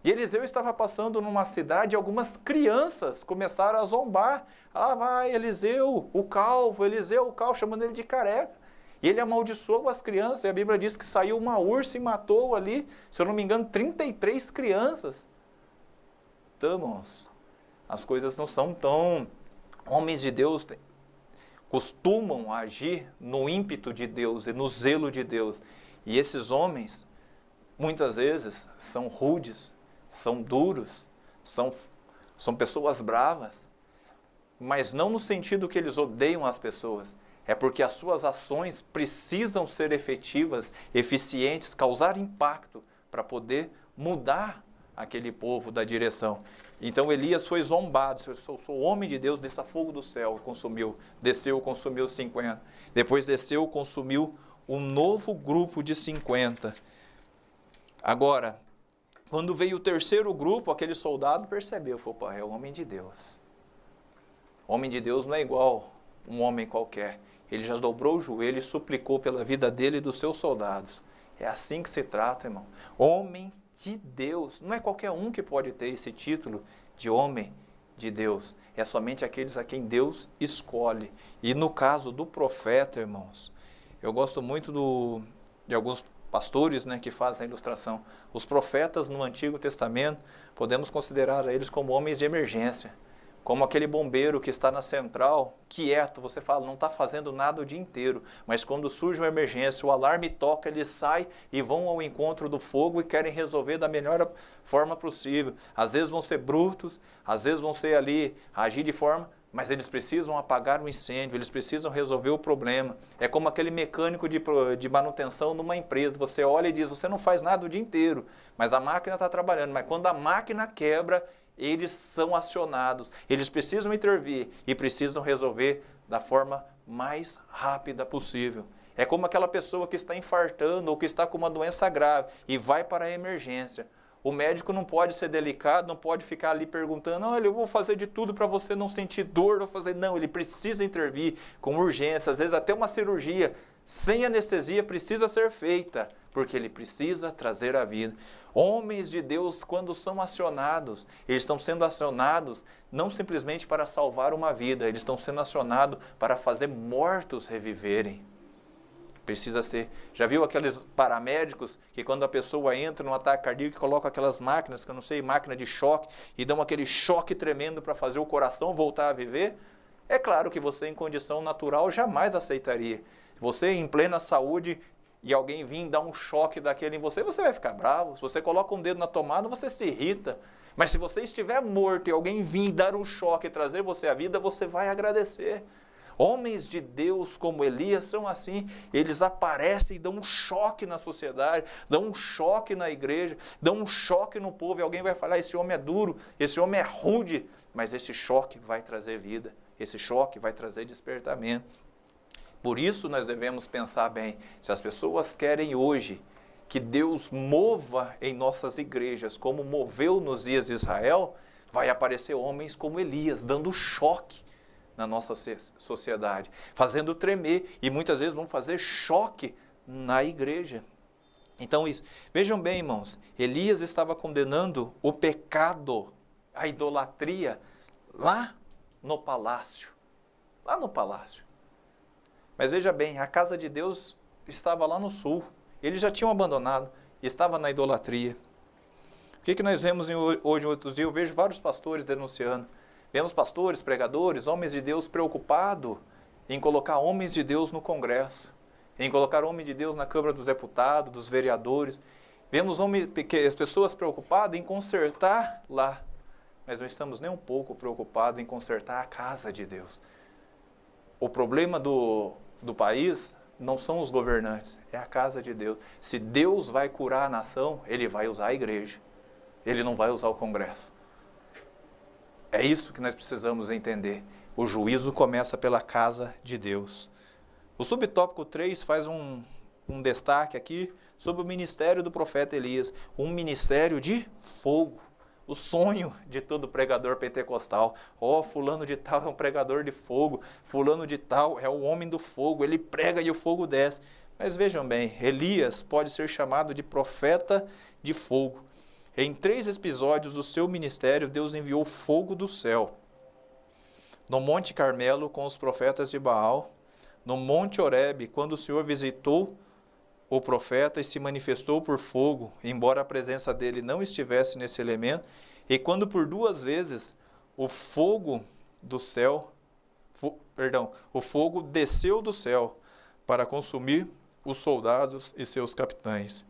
E Eliseu estava passando numa cidade e algumas crianças começaram a zombar. Ah, vai, Eliseu, o calvo, chamando ele de careca. E ele amaldiçoou as crianças, e a Bíblia diz que saiu uma ursa e matou ali, se eu não me engano, 33 crianças. Então, irmãos, as coisas não são tão... Homens de Deus costumam agir no ímpeto de Deus e no zelo de Deus. E esses homens, muitas vezes, são rudes, são duros, são pessoas bravas, mas não no sentido que eles odeiam as pessoas. É porque as suas ações precisam ser efetivas, eficientes, causar impacto para poder mudar aquele povo da direção. Então Elias foi zombado, eu sou o homem de Deus, desça fogo do céu, consumiu, desceu, consumiu 50. Depois desceu, consumiu um novo grupo de 50. Agora, quando veio o terceiro grupo, aquele soldado percebeu, falou, é o homem de Deus. O homem de Deus não é igual um homem qualquer. Ele já dobrou o joelho e suplicou pela vida dele e dos seus soldados. É assim que se trata, irmão. Homem de Deus. Não é qualquer um que pode ter esse título de homem de Deus. É somente aqueles a quem Deus escolhe. E no caso do profeta, irmãos, eu gosto muito de alguns pastores, né, que fazem a ilustração. Os profetas no Antigo Testamento, podemos considerar eles como homens de emergência. Como aquele bombeiro que está na central, quieto, você fala, não está fazendo nada o dia inteiro, mas quando surge uma emergência, o alarme toca, eles saem e vão ao encontro do fogo e querem resolver da melhor forma possível. Às vezes vão ser brutos, às vezes vão ser ali, agir de forma, mas eles precisam apagar o incêndio, eles precisam resolver o problema. É como aquele mecânico de manutenção numa empresa, você olha e diz, você não faz nada o dia inteiro, mas a máquina está trabalhando, mas quando a máquina quebra, eles são acionados, eles precisam intervir e precisam resolver da forma mais rápida possível. É como aquela pessoa que está infartando ou que está com uma doença grave e vai para a emergência. O médico não pode ser delicado, não pode ficar ali perguntando, olha, eu vou fazer de tudo para você não sentir dor. Não, ele precisa intervir com urgência, às vezes até uma cirurgia sem anestesia precisa ser feita, porque ele precisa trazer a vida. Homens de Deus, quando são acionados, eles estão sendo acionados não simplesmente para salvar uma vida, eles estão sendo acionados para fazer mortos reviverem. Precisa ser. Já viu aqueles paramédicos que quando a pessoa entra num ataque cardíaco, colocam aquelas máquinas, que eu não sei, máquina de choque, e dão aquele choque tremendo para fazer o coração voltar a viver? É claro que você em condição natural jamais aceitaria. Você em plena saúde e alguém vir dar um choque daquele em você, você vai ficar bravo. Se você coloca um dedo na tomada, você se irrita. Mas se você estiver morto e alguém vir dar um choque e trazer você à vida, você vai agradecer. Homens de Deus como Elias são assim, eles aparecem e dão um choque na sociedade, dão um choque na igreja, dão um choque no povo, e alguém vai falar, esse homem é duro, esse homem é rude, mas esse choque vai trazer vida, esse choque vai trazer despertamento. Por isso nós devemos pensar bem, se as pessoas querem hoje que Deus mova em nossas igrejas, como moveu nos dias de Israel, vai aparecer homens como Elias, dando choque na nossa sociedade, fazendo tremer, e muitas vezes vão fazer choque na igreja. Então isso, vejam bem, irmãos, Elias estava condenando o pecado, a idolatria, lá no palácio. Mas veja bem, a casa de Deus estava lá no sul, eles já tinham abandonado, estava na idolatria. O que nós vemos hoje, em outros dias? Eu vejo vários pastores denunciando. Vemos pastores, pregadores, homens de Deus preocupados em colocar homens de Deus no Congresso, em colocar homens de Deus na Câmara dos Deputados, dos vereadores. Vemos as pessoas preocupadas em consertar lá, mas não estamos nem um pouco preocupados em consertar a casa de Deus. O problema do país não são os governantes, é a casa de Deus. Se Deus vai curar a nação, Ele vai usar a igreja, Ele não vai usar o Congresso. É isso que nós precisamos entender. O juízo começa pela casa de Deus. O subtópico 3 faz um destaque aqui sobre o ministério do profeta Elias. Um ministério de fogo. O sonho de todo pregador pentecostal. Fulano de tal é um pregador de fogo. Fulano de tal é o homem do fogo. Ele prega e o fogo desce. Mas vejam bem, Elias pode ser chamado de profeta de fogo. Em 3 episódios do seu ministério, Deus enviou fogo do céu. No Monte Carmelo, com os profetas de Baal. No Monte Horebe, quando o Senhor visitou o profeta e se manifestou por fogo, embora a presença dele não estivesse nesse elemento. E quando por 2 vezes o fogo do céu, o fogo desceu do céu para consumir os soldados e seus capitães.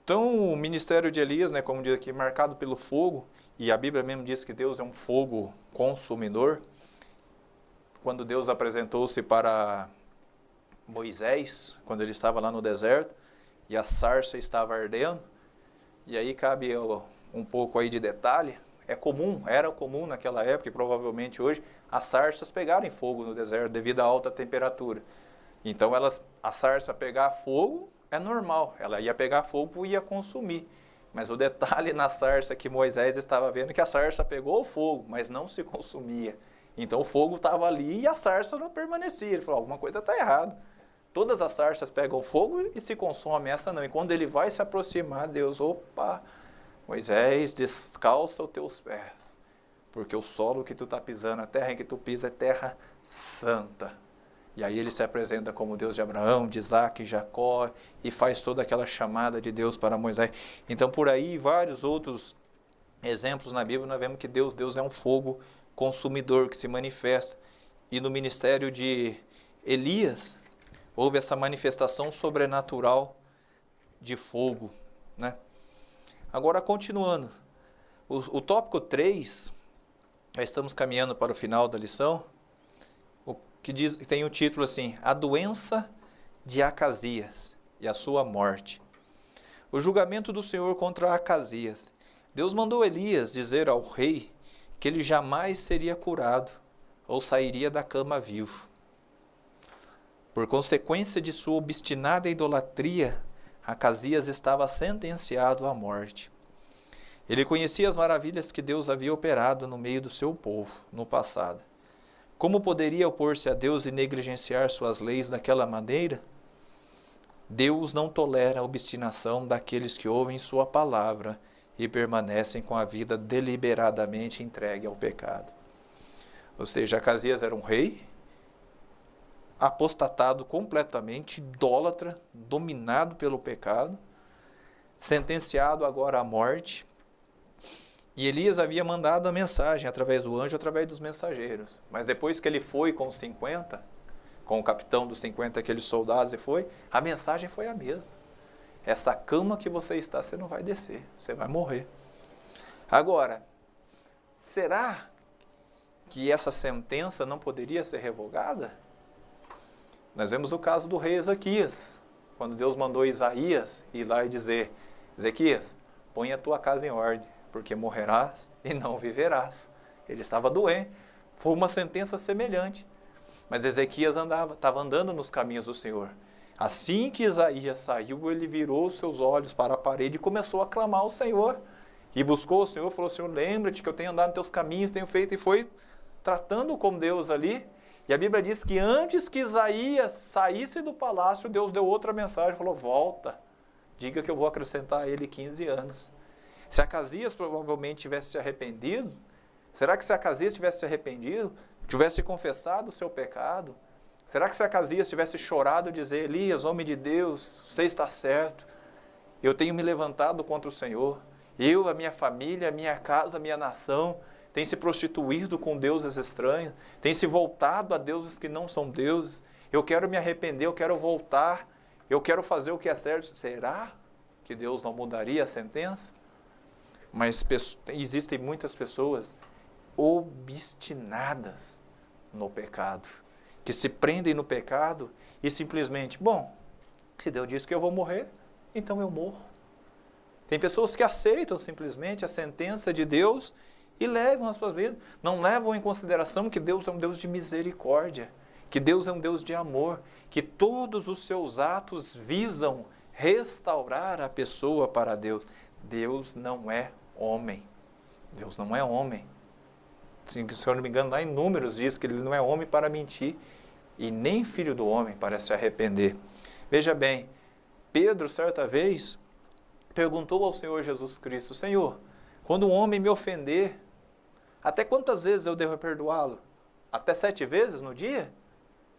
Então, o ministério de Elias, como diz aqui, marcado pelo fogo, e a Bíblia mesmo diz que Deus é um fogo consumidor. Quando Deus apresentou-se para Moisés, quando ele estava lá no deserto, e a sarça estava ardendo, e aí cabe um pouco aí de detalhe, era comum naquela época, e provavelmente hoje, as sarças pegarem fogo no deserto devido à alta temperatura. Então, a sarça pegar fogo é normal, ela ia pegar fogo e ia consumir. Mas o detalhe na sarça que Moisés estava vendo é que a sarça pegou o fogo, mas não se consumia. Então, o fogo estava ali e a sarça não permanecia. Ele falou, alguma coisa está errada. Todas as sarças pegam fogo e se consomem, essa não. E quando ele vai se aproximar, Deus, opa, Moisés, descalça os teus pés, porque o solo que tu está pisando, a terra em que tu pisa é terra santa. E aí ele se apresenta como Deus de Abraão, de Isaac, Jacó, e faz toda aquela chamada de Deus para Moisés. Então, por aí, vários outros exemplos na Bíblia, nós vemos que Deus é um fogo consumidor que se manifesta. E no ministério de Elias, houve essa manifestação sobrenatural de fogo, né? Agora, continuando, o tópico 3, já estamos caminhando para o final da lição, que tem o título assim, a doença de Acasias e a sua morte. O julgamento do Senhor contra Acasias. Deus mandou Elias dizer ao rei que ele jamais seria curado ou sairia da cama vivo. Por consequência de sua obstinada idolatria, Acasias estava sentenciado à morte. Ele conhecia as maravilhas que Deus havia operado no meio do seu povo no passado. Como poderia opor-se a Deus e negligenciar suas leis daquela maneira? Deus não tolera a obstinação daqueles que ouvem sua palavra e permanecem com a vida deliberadamente entregue ao pecado. Ou seja, Acasias era um rei, apostatado completamente, idólatra, dominado pelo pecado, sentenciado agora à morte. E Elias havia mandado a mensagem através do anjo, através dos mensageiros. Mas depois que ele foi com os 50, com o capitão dos 50, aqueles soldados, a mensagem foi a mesma. Essa cama que você está, você não vai descer, você vai morrer. Agora, será que essa sentença não poderia ser revogada? Nós vemos o caso do rei Ezequias, quando Deus mandou Isaías ir lá e dizer, Ezequias, põe a tua casa em ordem, porque morrerás e não viverás. Ele estava doente, foi uma sentença semelhante. Mas Ezequias estava andando nos caminhos do Senhor. Assim que Isaías saiu, ele virou os seus olhos para a parede e começou a clamar ao Senhor. E buscou o Senhor, falou, Senhor, lembra-te que eu tenho andado nos teus caminhos, tenho feito, e foi tratando com Deus ali. E a Bíblia diz que antes que Isaías saísse do palácio, Deus deu outra mensagem, falou, volta, diga que eu vou acrescentar a ele 15 anos. Se Acasias provavelmente tivesse se arrependido, será que se Acasias tivesse se arrependido, tivesse confessado o seu pecado, será que se Acasias tivesse chorado e dizer, Elias, homem de Deus, você está certo, eu tenho me levantado contra o Senhor, eu, a minha família, a minha casa, a minha nação, tem se prostituído com deuses estranhos, tem se voltado a deuses que não são deuses, eu quero me arrepender, eu quero voltar, eu quero fazer o que é certo. Será que Deus não mudaria a sentença? Mas existem muitas pessoas obstinadas no pecado, que se prendem no pecado e simplesmente, bom, se Deus disse que eu vou morrer, então eu morro. Tem pessoas que aceitam simplesmente a sentença de Deus e levam as suas vidas, não levam em consideração que Deus é um Deus de misericórdia, que Deus é um Deus de amor, que todos os seus atos visam restaurar a pessoa para Deus. Deus não é homem. Deus não é homem. Se eu não me engano, lá em Números diz que ele não é homem para mentir e nem filho do homem para se arrepender. Veja bem, Pedro, certa vez, perguntou ao Senhor Jesus Cristo, Senhor, quando um homem me ofender, até quantas vezes eu devo perdoá-lo? Até 7 vezes no dia?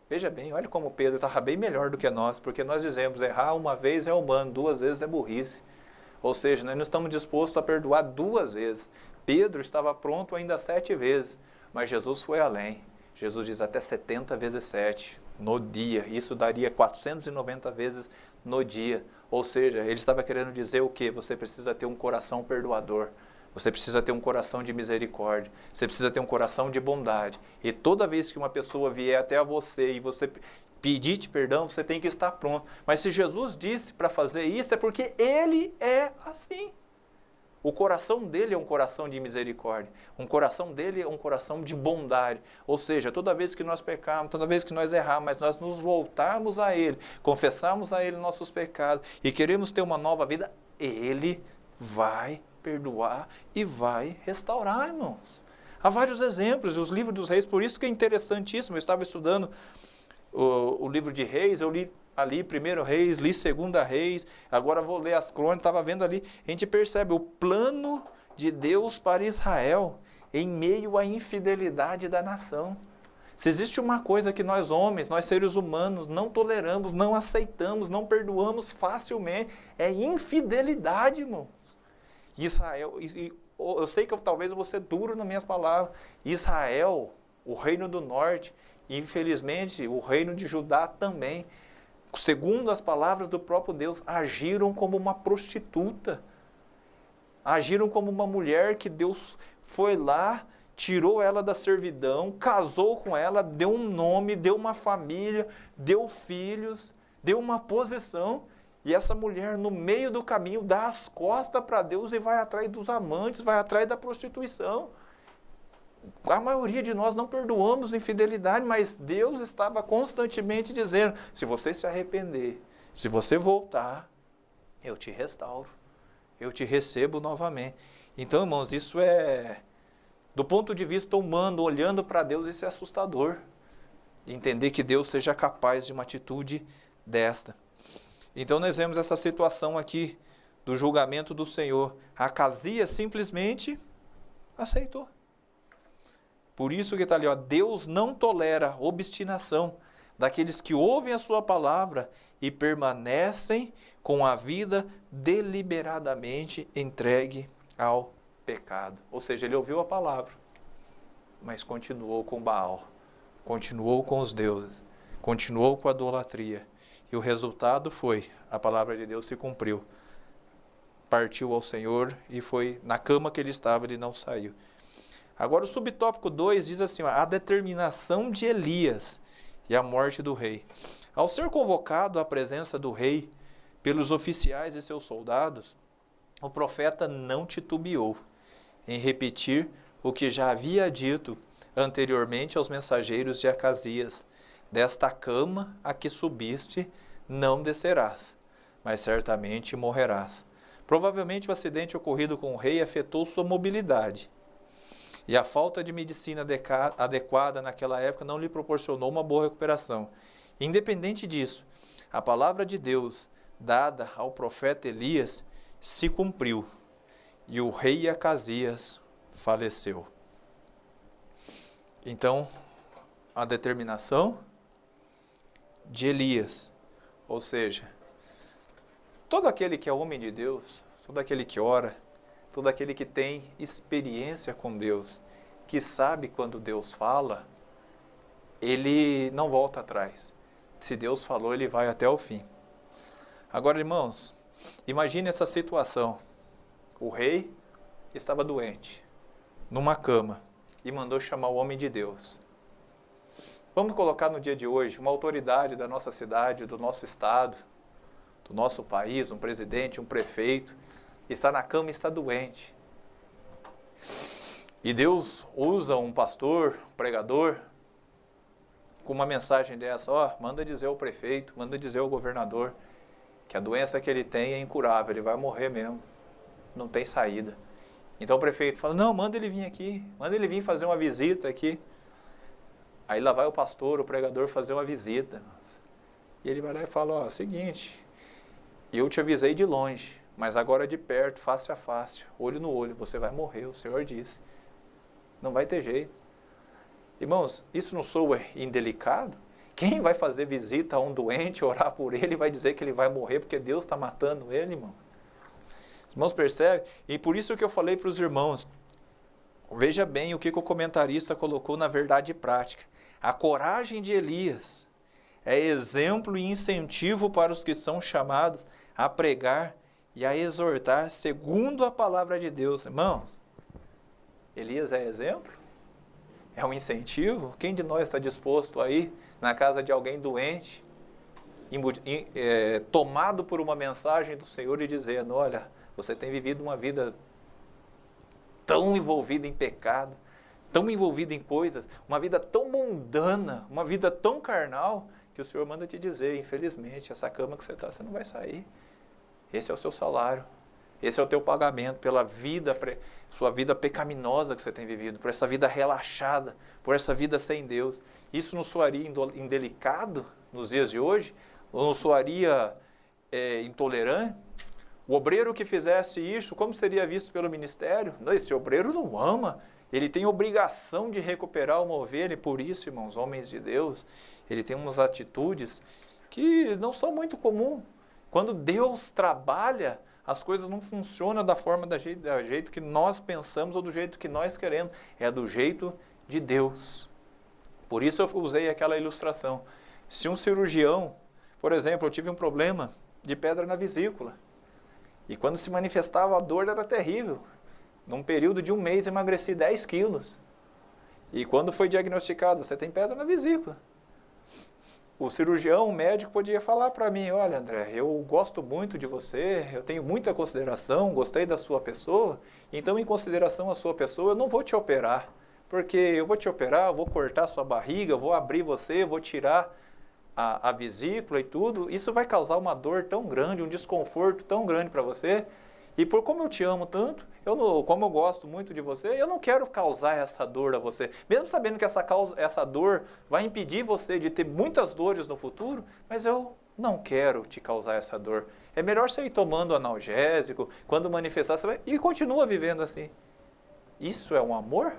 Veja bem, olha como Pedro estava bem melhor do que nós, porque nós dizemos, errar uma vez é humano, 2 vezes é burrice. Ou seja, nós não estamos dispostos a perdoar 2 vezes. Pedro estava pronto ainda 7 vezes, mas Jesus foi além. Jesus diz até 70 vezes 7 no dia. Isso daria 490 vezes no dia. Ou seja, ele estava querendo dizer o quê? Você precisa ter um coração perdoador. Você precisa ter um coração de misericórdia. Você precisa ter um coração de bondade. E toda vez que uma pessoa vier até a você e você pedir-te perdão, você tem que estar pronto. Mas se Jesus disse para fazer isso, é porque Ele é assim. O coração dele é um coração de misericórdia. O coração dele é um coração de bondade. Ou seja, toda vez que nós pecarmos, toda vez que nós errarmos, mas nós nos voltarmos a Ele, confessarmos a Ele nossos pecados e queremos ter uma nova vida, Ele vai perdoar e vai restaurar, irmãos. Há vários exemplos, os livros dos reis, por isso que é interessantíssimo. Eu estava estudando o livro de Reis, eu li ali 1 Reis, li 2 Reis, agora vou ler as crônicas, estava vendo ali, a gente percebe o plano de Deus para Israel em meio à infidelidade da nação. Se existe uma coisa que nós homens, nós seres humanos, não toleramos, não aceitamos, não perdoamos facilmente, é infidelidade, irmãos. Israel, eu sei que talvez eu vou ser duro nas minhas palavras, Israel, o reino do norte, e infelizmente o reino de Judá também, segundo as palavras do próprio Deus, agiram como uma prostituta. Agiram como uma mulher que Deus foi lá, tirou ela da servidão, casou com ela, deu um nome, deu uma família, deu filhos, deu uma posição. E essa mulher, no meio do caminho, dá as costas para Deus e vai atrás dos amantes, vai atrás da prostituição. A maioria de nós não perdoamos infidelidade, mas Deus estava constantemente dizendo, se você se arrepender, se você voltar, eu te restauro, eu te recebo novamente. Então, irmãos, isso é, do ponto de vista humano, olhando para Deus, isso é assustador. Entender que Deus seja capaz de uma atitude desta. Então, nós vemos essa situação aqui do julgamento do Senhor. Acasias simplesmente aceitou. Por isso que está ali, ó, Deus não tolera obstinação daqueles que ouvem a sua palavra e permanecem com a vida deliberadamente entregue ao pecado. Ou seja, ele ouviu a palavra, mas continuou com Baal, continuou com os deuses, continuou com a idolatria. E o resultado foi, a palavra de Deus se cumpriu. Partiu ao Senhor e foi na cama que ele estava, ele não saiu. Agora o subtópico 2 diz assim, ó, a determinação de Elias e a morte do rei. Ao ser convocado à presença do rei pelos oficiais e seus soldados, o profeta não titubeou em repetir o que já havia dito anteriormente aos mensageiros de Acasias. Desta cama a que subiste não descerás, mas certamente morrerás. Provavelmente o acidente ocorrido com o rei afetou sua mobilidade. E a falta de medicina adequada naquela época não lhe proporcionou uma boa recuperação. Independente disso, a palavra de Deus dada ao profeta Elias se cumpriu e o rei Acasias faleceu. Então, a determinação de Elias, ou seja, todo aquele que é homem de Deus, todo aquele que ora, todo aquele que tem experiência com Deus, que sabe quando Deus fala, ele não volta atrás. Se Deus falou, ele vai até o fim. Agora, irmãos, imagine essa situação. O rei estava doente, numa cama, e mandou chamar o homem de Deus. Vamos colocar no dia de hoje uma autoridade da nossa cidade, do nosso estado, do nosso país, um presidente, um prefeito, está na cama e está doente. E Deus usa um pastor, um pregador, com uma mensagem dessa, ó, manda dizer ao prefeito, manda dizer ao governador, que a doença que ele tem é incurável, ele vai morrer mesmo, não tem saída. Então o prefeito fala, não, manda ele vir aqui, manda ele vir fazer uma visita aqui. Aí lá vai o pastor, o pregador fazer uma visita. E ele vai lá e fala, ó, seguinte, eu te avisei de longe, mas agora de perto, face a face, olho no olho, você vai morrer, o Senhor disse. Não vai ter jeito. Irmãos, isso não soa indelicado? Quem vai fazer visita a um doente, orar por ele, vai dizer que ele vai morrer porque Deus está matando ele, irmãos? Os irmãos percebem? E por isso que eu falei para os irmãos, veja bem o que o comentarista colocou na verdade prática. A coragem de Elias é exemplo e incentivo para os que são chamados a pregar e a exortar segundo a palavra de Deus. Irmão, Elias é exemplo? É um incentivo? Quem de nós está disposto a ir na casa de alguém doente, tomado por uma mensagem do Senhor e dizendo, olha, você tem vivido uma vida tão envolvida em pecado, tão envolvida em coisas, uma vida tão mundana, uma vida tão carnal, que o Senhor manda te dizer, infelizmente, essa cama que você está, você não vai sair. Esse é o seu salário. Esse é o teu pagamento pela vida, sua vida pecaminosa que você tem vivido, por essa vida relaxada, por essa vida sem Deus. Isso não soaria indelicado nos dias de hoje? Ou não soaria intolerante? O obreiro que fizesse isso, como seria visto pelo ministério? Não, esse obreiro não ama. Ele tem obrigação de recuperar uma ovelha, e por isso, irmãos, homens de Deus, ele tem umas atitudes que não são muito comuns. Quando Deus trabalha, as coisas não funcionam da forma, do jeito que nós pensamos ou do jeito que nós queremos. É do jeito de Deus. Por isso eu usei aquela ilustração. Se um cirurgião, por exemplo, eu tive um problema de pedra na vesícula. E quando se manifestava a dor era terrível. Num período de 1 mês emagreci 10 quilos. E quando foi diagnosticado, você tem pedra na vesícula. O cirurgião, o médico podia falar para mim, olha André, eu gosto muito de você, eu tenho muita consideração, gostei da sua pessoa, então em consideração à sua pessoa eu não vou te operar, porque eu vou te operar, eu vou cortar sua barriga, eu vou abrir você, eu vou tirar a vesícula e tudo, isso vai causar uma dor tão grande, um desconforto tão grande para você, e por como eu te amo tanto, como eu gosto muito de você, eu não quero causar essa dor a você. Mesmo sabendo que essa dor vai impedir você de ter muitas dores no futuro, mas eu não quero te causar essa dor. É melhor você ir tomando analgésico, quando manifestar, você vai, e continua vivendo assim. Isso é um amor?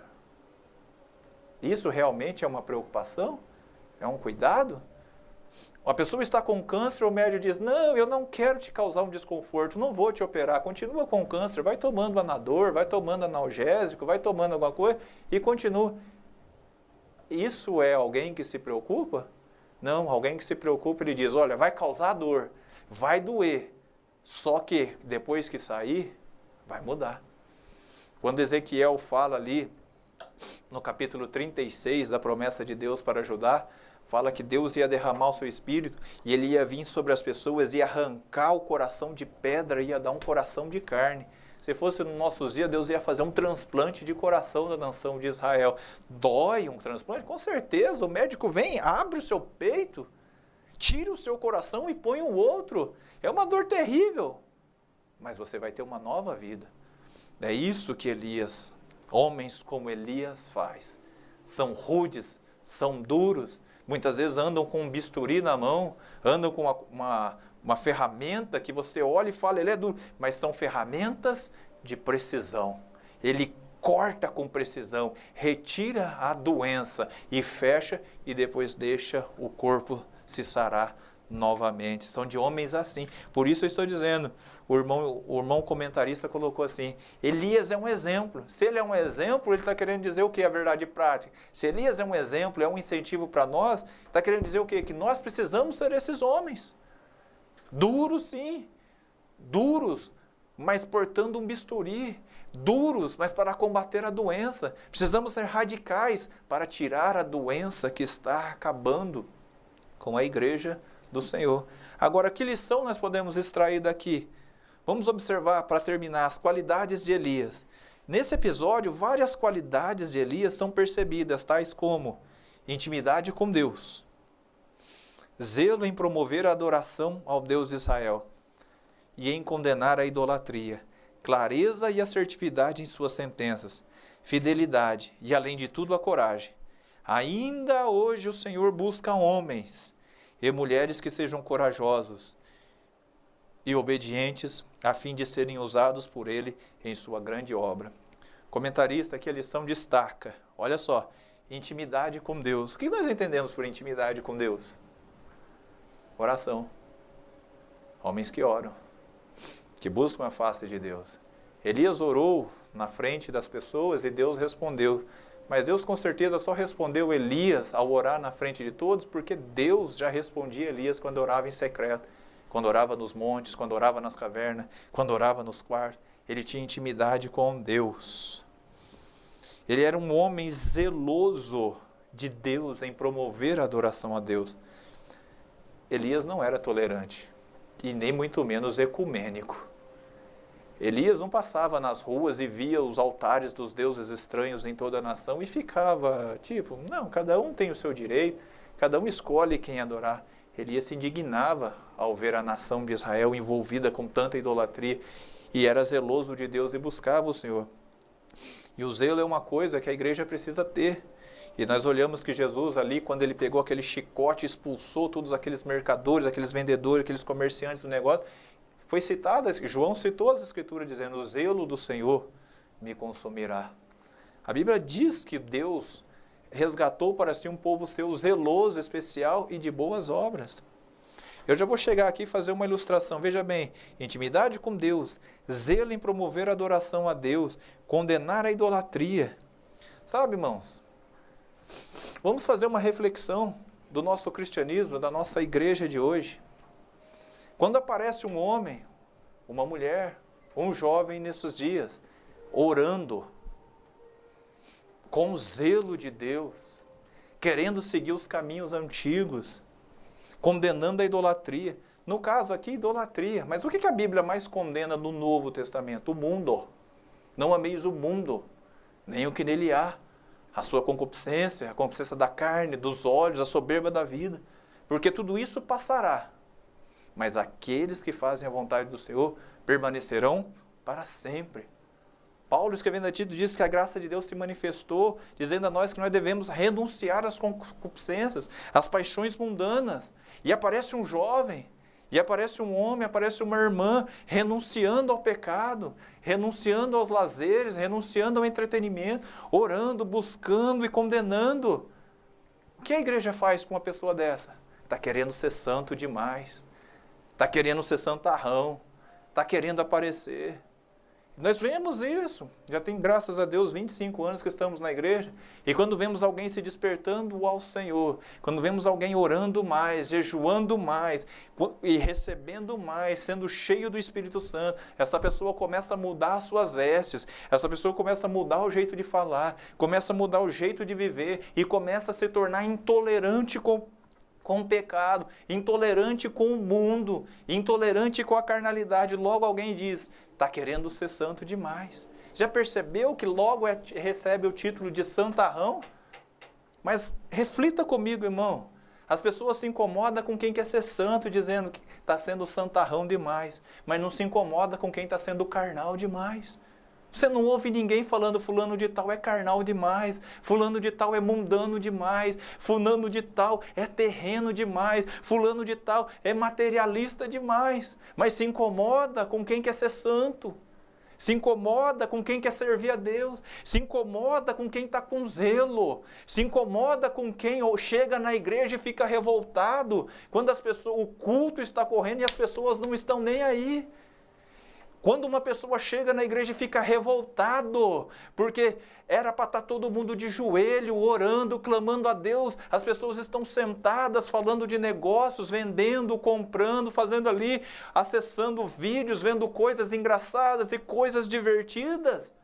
Isso realmente é uma preocupação? É um cuidado? Uma pessoa está com câncer, o médico diz, não, eu não quero te causar um desconforto, não vou te operar, continua com câncer, vai tomando anador, vai tomando analgésico, vai tomando alguma coisa e continua. Isso é alguém que se preocupa? Não, alguém que se preocupa, ele diz, olha, vai causar dor, vai doer, só que depois que sair, vai mudar. Quando Ezequiel fala ali, no capítulo 36 da promessa de Deus para Judá, fala que Deus ia derramar o seu Espírito e Ele ia vir sobre as pessoas e arrancar o coração de pedra e ia dar um coração de carne. Se fosse nos nossos dias, Deus ia fazer um transplante de coração da nação de Israel. Dói um transplante? Com certeza, o médico vem, abre o seu peito, tira o seu coração e põe um outro. É uma dor terrível, mas você vai ter uma nova vida. É isso que Elias, homens como Elias faz. São rudes, são duros, muitas vezes andam com um bisturi na mão, andam com uma ferramenta que você olha e fala, ele é duro, mas são ferramentas de precisão. Ele corta com precisão, retira a doença e fecha e depois deixa o corpo se sarar novamente. São de homens assim. Por isso eu estou dizendo, o irmão comentarista colocou assim, Elias é um exemplo. Se ele é um exemplo, ele está querendo dizer o que? A verdade prática. Se Elias é um exemplo, é um incentivo para nós, está querendo dizer o quê? Que nós precisamos ser esses homens. Duros sim, duros, mas portando um bisturi. Duros, mas para combater a doença. Precisamos ser radicais para tirar a doença que está acabando com a igreja do Senhor. Agora, que lição nós podemos extrair daqui? Vamos observar, para terminar, as qualidades de Elias. Nesse episódio, várias qualidades de Elias são percebidas, tais como intimidade com Deus, zelo em promover a adoração ao Deus de Israel e em condenar a idolatria, clareza e assertividade em suas sentenças, fidelidade e, além de tudo, a coragem. Ainda hoje o Senhor busca homens e mulheres que sejam corajosos e obedientes, a fim de serem usados por Ele em sua grande obra. Comentarista, aqui a lição destaca, olha só, intimidade com Deus. O que nós entendemos por intimidade com Deus? Oração. Homens que oram, que buscam a face de Deus. Elias orou na frente das pessoas e Deus respondeu. Mas Deus com certeza só respondeu Elias ao orar na frente de todos, porque Deus já respondia Elias quando orava em secreto, quando orava nos montes, quando orava nas cavernas, quando orava nos quartos. Ele tinha intimidade com Deus. Ele era um homem zeloso de Deus, em promover a adoração a Deus. Elias não era tolerante, e nem muito menos ecumênico. Elias não passava nas ruas e via os altares dos deuses estranhos em toda a nação e ficava tipo, não, cada um tem o seu direito, cada um escolhe quem adorar. Elias se indignava ao ver a nação de Israel envolvida com tanta idolatria e era zeloso de Deus e buscava o Senhor. E o zelo é uma coisa que a igreja precisa ter. E nós olhamos que Jesus ali, quando ele pegou aquele chicote, expulsou todos aqueles mercadores, aqueles vendedores, aqueles comerciantes do negócio, foi citada, João citou as escrituras dizendo, o zelo do Senhor me consumirá. A Bíblia diz que Deus resgatou para si um povo seu zeloso, especial e de boas obras. Eu já vou chegar aqui e fazer uma ilustração. Veja bem, intimidade com Deus, zelo em promover a adoração a Deus, condenar a idolatria. Sabe, irmãos, vamos fazer uma reflexão do nosso cristianismo, da nossa igreja de hoje. Quando aparece um homem, uma mulher, um jovem nesses dias, orando, com zelo de Deus, querendo seguir os caminhos antigos, condenando a idolatria. No caso aqui, idolatria. Mas o que a Bíblia mais condena no Novo Testamento? O mundo. Não ameis o mundo, nem o que nele há. A sua concupiscência, a concupiscência da carne, dos olhos, a soberba da vida. Porque tudo isso passará. Mas aqueles que fazem a vontade do Senhor permanecerão para sempre. Paulo, escrevendo a Tito, diz que a graça de Deus se manifestou, dizendo a nós que nós devemos renunciar às concupiscências, às paixões mundanas. E aparece um jovem, e aparece um homem, aparece uma irmã, renunciando ao pecado, renunciando aos lazeres, renunciando ao entretenimento, orando, buscando e condenando. O que a igreja faz com uma pessoa dessa? Está querendo ser santo demais. Está querendo ser santarrão, está querendo aparecer. Nós vemos isso, já tem, graças a Deus, 25 anos que estamos na igreja, e quando vemos alguém se despertando ao Senhor, quando vemos alguém orando mais, jejuando mais, e recebendo mais, sendo cheio do Espírito Santo, essa pessoa começa a mudar as suas vestes, essa pessoa começa a mudar o jeito de falar, começa a mudar o jeito de viver, e começa a se tornar intolerante com o pecado, intolerante com o mundo, intolerante com a carnalidade. Logo alguém diz, está querendo ser santo demais. Já percebeu que logo recebe o título de santarrão? Mas reflita comigo, irmão. As pessoas se incomodam com quem quer ser santo, dizendo que está sendo santarrão demais, mas não se incomoda com quem está sendo carnal demais. Você não ouve ninguém falando fulano de tal é carnal demais, fulano de tal é mundano demais, fulano de tal é terreno demais, fulano de tal é materialista demais, mas se incomoda com quem quer ser santo, se incomoda com quem quer servir a Deus, se incomoda com quem está com zelo, se incomoda com quem chega na igreja e fica revoltado, quando o culto está correndo e as pessoas não estão nem aí. Quando uma pessoa chega na igreja e fica revoltado, porque era para estar todo mundo de joelho, orando, clamando a Deus, as pessoas estão sentadas falando de negócios, vendendo, comprando, fazendo ali, acessando vídeos, vendo coisas engraçadas e coisas divertidas.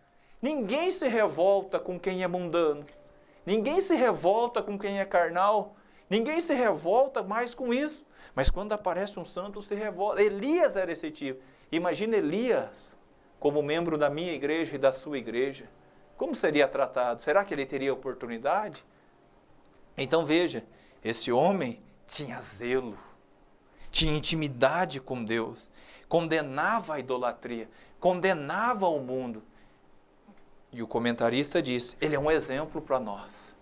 Ninguém se revolta com quem é mundano, ninguém se revolta com quem é carnal, ninguém se revolta mais com isso. Mas quando aparece um santo, se revolta. Elias era esse tipo. Imagina Elias como membro da minha igreja e da sua igreja. Como seria tratado? Será que ele teria oportunidade? Então veja, esse homem tinha zelo, tinha intimidade com Deus, condenava a idolatria, condenava o mundo. E o comentarista diz, ele é um exemplo para nós.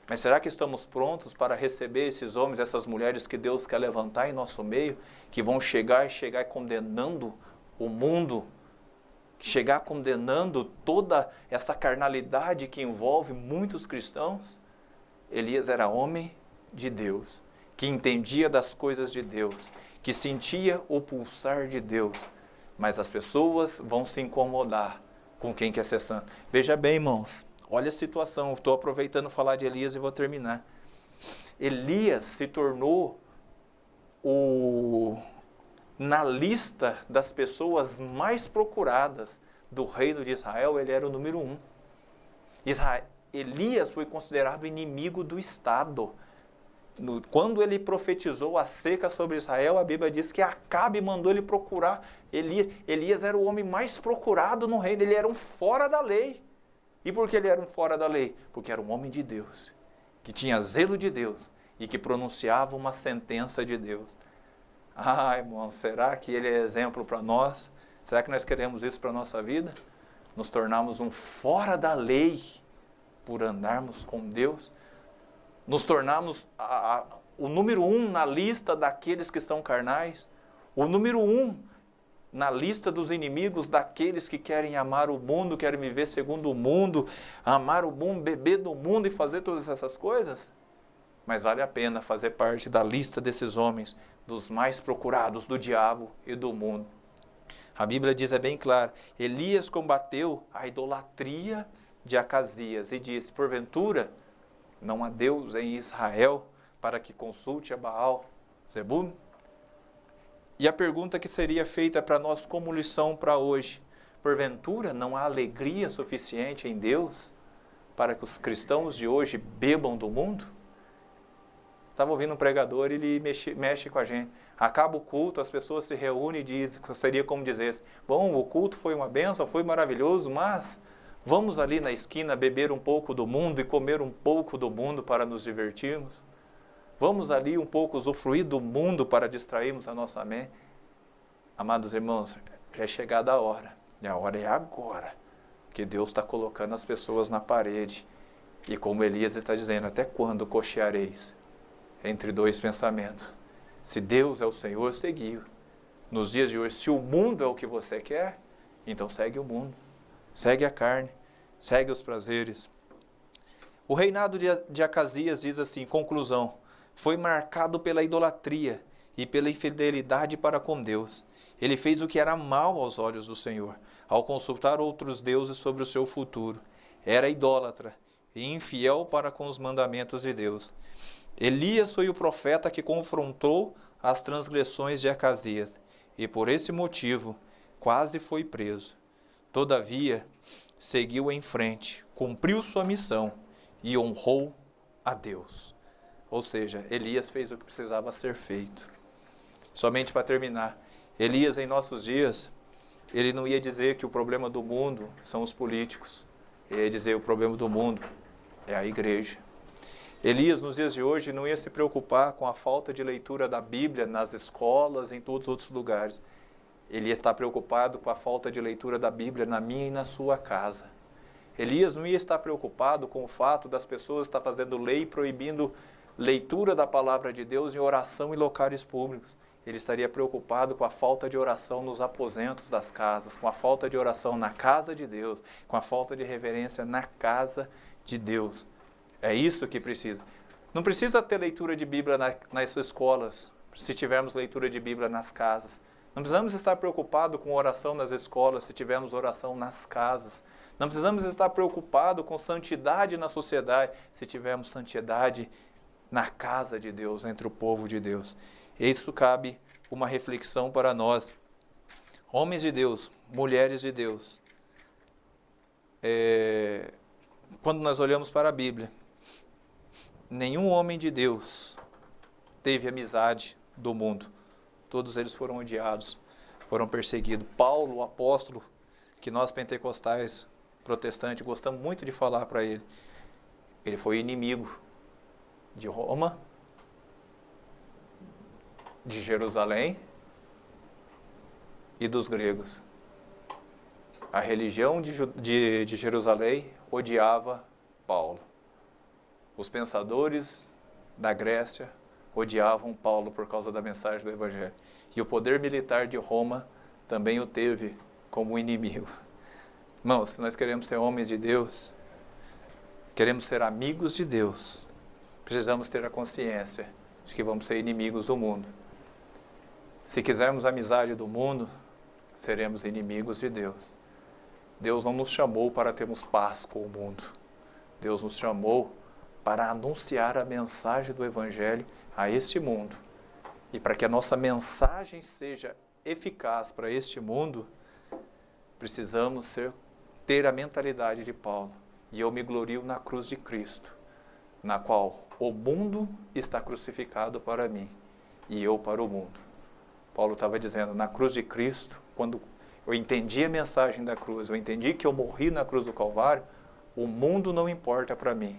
Mas será que estamos prontos para receber esses homens, essas mulheres que Deus quer levantar em nosso meio, que vão chegar condenando o mundo, chegar condenando toda essa carnalidade que envolve muitos cristãos? Elias era homem de Deus, que entendia das coisas de Deus, que sentia o pulsar de Deus, mas as pessoas vão se incomodar com quem quer ser santo. Veja bem, irmãos. Olha a situação, estou aproveitando falar de Elias e vou terminar. Elias se tornou na lista das pessoas mais procuradas do reino de Israel, ele era o número 1. Elias foi considerado inimigo do Estado. Quando ele profetizou a seca sobre Israel, a Bíblia diz que Acabe mandou ele procurar Elias. Elias era o homem mais procurado no reino, ele era um fora da lei. E por que ele era um fora da lei? Porque era um homem de Deus, que tinha zelo de Deus e que pronunciava uma sentença de Deus. Ah, irmão, será que ele é exemplo para nós? Será que nós queremos isso para a nossa vida? Nos tornarmos um fora da lei por andarmos com Deus? Nos tornarmos o número 1 na lista daqueles que são carnais? O número 1 na lista dos inimigos daqueles que querem amar o mundo, querem viver segundo o mundo, amar o mundo, beber do mundo e fazer todas essas coisas? Mas vale a pena fazer parte da lista desses homens, dos mais procurados do diabo e do mundo. A Bíblia diz, é bem claro, Elias combateu a idolatria de Acasias e disse, porventura, não há Deus em Israel para que consulte a Baal Zebul? E a pergunta que seria feita para nós como lição para hoje, porventura não há alegria suficiente em Deus para que os cristãos de hoje bebam do mundo? Estava ouvindo um pregador e ele mexe com a gente. Acaba o culto, as pessoas se reúnem e dizem, seria como dizer, bom, o culto foi uma bênção, foi maravilhoso, mas vamos ali na esquina beber um pouco do mundo e comer um pouco do mundo para nos divertirmos? Vamos ali um pouco usufruir do mundo para distrairmos a nossa mente? Amados irmãos, é chegada a hora, e a hora é agora, que Deus está colocando as pessoas na parede. E como Elias está dizendo, até quando cocheareis entre dois pensamentos? Se Deus é o Senhor, seguiu. Nos dias de hoje, se o mundo é o que você quer, então segue o mundo, segue a carne, segue os prazeres. O reinado de Acasias diz assim, conclusão, foi marcado pela idolatria e pela infidelidade para com Deus. Ele fez o que era mal aos olhos do Senhor, ao consultar outros deuses sobre o seu futuro. Era idólatra e infiel para com os mandamentos de Deus. Elias foi o profeta que confrontou as transgressões de Acasias e por esse motivo quase foi preso. Todavia, seguiu em frente, cumpriu sua missão e honrou a Deus. Ou seja, Elias fez o que precisava ser feito. Somente para terminar, Elias em nossos dias, ele não ia dizer que o problema do mundo são os políticos. Ele ia dizer que o problema do mundo é a igreja. Elias, nos dias de hoje, não ia se preocupar com a falta de leitura da Bíblia nas escolas, em todos os outros lugares. Ele está preocupado com a falta de leitura da Bíblia na minha e na sua casa. Elias não ia estar preocupado com o fato das pessoas estar fazendo lei proibindo leitura da palavra de Deus em oração em locais públicos. Ele estaria preocupado com a falta de oração nos aposentos das casas, com a falta de oração na casa de Deus, com a falta de reverência na casa de Deus. É isso que precisa. Não precisa ter leitura de Bíblia nas escolas, se tivermos leitura de Bíblia nas casas. Não precisamos estar preocupados com oração nas escolas, se tivermos oração nas casas. Não precisamos estar preocupados com santidade na sociedade, se tivermos santidade na casa de Deus, entre o povo de Deus. Isso cabe uma reflexão para nós, homens de Deus, mulheres de Deus. Quando nós olhamos para a Bíblia, nenhum homem de Deus teve amizade do mundo. Todos eles foram odiados, foram perseguidos. Paulo, o apóstolo, que nós pentecostais, protestantes, gostamos muito de falar para ele, ele foi inimigo de Roma, de Jerusalém e dos gregos. A religião de Jerusalém odiava Paulo. Os pensadores da Grécia odiavam Paulo por causa da mensagem do Evangelho. E o poder militar de Roma também o teve como inimigo. Irmãos, se nós queremos ser homens de Deus, queremos ser amigos de Deus, precisamos ter a consciência de que vamos ser inimigos do mundo. Se quisermos a amizade do mundo, seremos inimigos de Deus. Deus não nos chamou para termos paz com o mundo. Deus nos chamou para anunciar a mensagem do Evangelho a este mundo. E para que a nossa mensagem seja eficaz para este mundo, precisamos ter a mentalidade de Paulo e eu me glorio na cruz de Cristo, na qual o mundo está crucificado para mim e eu para o mundo. Paulo estava dizendo, na cruz de Cristo, quando eu entendi a mensagem da cruz, eu entendi que eu morri na cruz do Calvário, o mundo não importa para mim.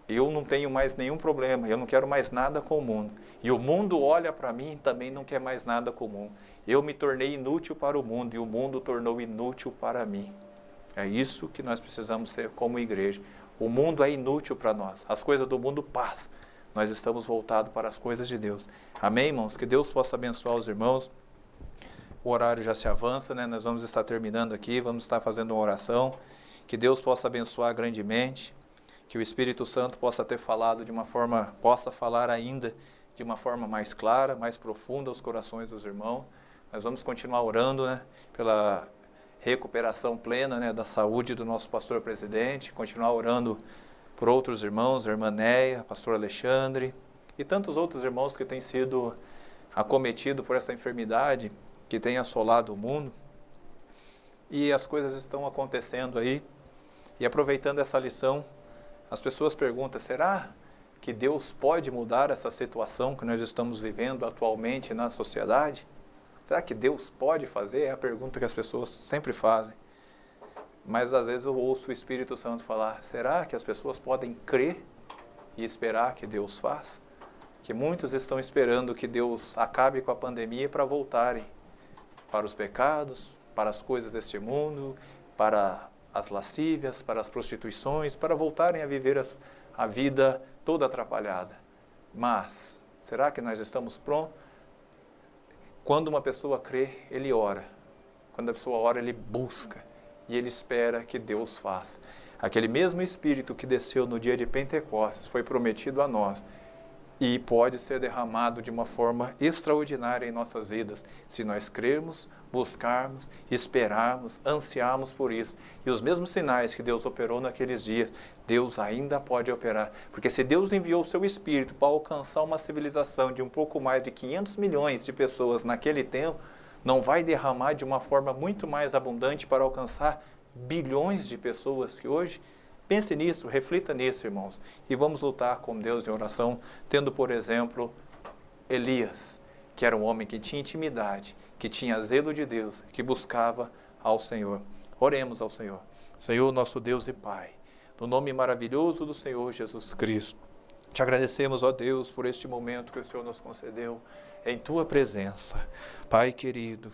Eu não tenho mais nenhum problema, eu não quero mais nada com o mundo. E o mundo olha para mim e também não quer mais nada com o mundo. Eu me tornei inútil para o mundo e o mundo tornou inútil para mim. É isso que nós precisamos ser como igreja. O mundo é inútil para nós. As coisas do mundo passam. Nós estamos voltados para as coisas de Deus. Amém, irmãos? Que Deus possa abençoar os irmãos. O horário já se avança, né? Nós vamos estar terminando aqui, vamos estar fazendo uma oração. Que Deus possa abençoar grandemente. Que o Espírito Santo possa ter falado de uma forma, possa falar ainda de uma forma mais clara, mais profunda aos corações dos irmãos. Nós vamos continuar orando, né? Pela recuperação plena, né, da saúde do nosso pastor presidente, continuar orando por outros irmãos, a irmã Néia, pastor Alexandre e tantos outros irmãos que têm sido acometidos por essa enfermidade que tem assolado o mundo. E as coisas estão acontecendo aí. E aproveitando essa lição, as pessoas perguntam, será que Deus pode mudar essa situação que nós estamos vivendo atualmente na sociedade? Será que Deus pode fazer? É a pergunta que as pessoas sempre fazem. Mas às vezes eu ouço o Espírito Santo falar, será que as pessoas podem crer e esperar que Deus faça? Que muitos estão esperando que Deus acabe com a pandemia para voltarem para os pecados, para as coisas deste mundo, para as lascívias, para as prostituições, para voltarem a viver a vida toda atrapalhada. Mas, será que nós estamos prontos? Quando uma pessoa crê, ele ora. Quando a pessoa ora, ele busca. E ele espera que Deus faça. Aquele mesmo Espírito que desceu no dia de Pentecostes foi prometido a nós. E pode ser derramado de uma forma extraordinária em nossas vidas, se nós crermos, buscarmos, esperarmos, ansiarmos por isso. E os mesmos sinais que Deus operou naqueles dias, Deus ainda pode operar. Porque se Deus enviou o seu Espírito para alcançar uma civilização de um pouco mais de 500 milhões de pessoas naquele tempo, não vai derramar de uma forma muito mais abundante para alcançar bilhões de pessoas que hoje... Pense nisso, reflita nisso, irmãos, e vamos lutar com Deus em oração, tendo, por exemplo, Elias, que era um homem que tinha intimidade, que tinha zelo de Deus, que buscava ao Senhor. Oremos ao Senhor. Senhor, nosso Deus e Pai, no nome maravilhoso do Senhor Jesus Cristo, te agradecemos, ó Deus, por este momento que o Senhor nos concedeu em Tua presença. Pai querido,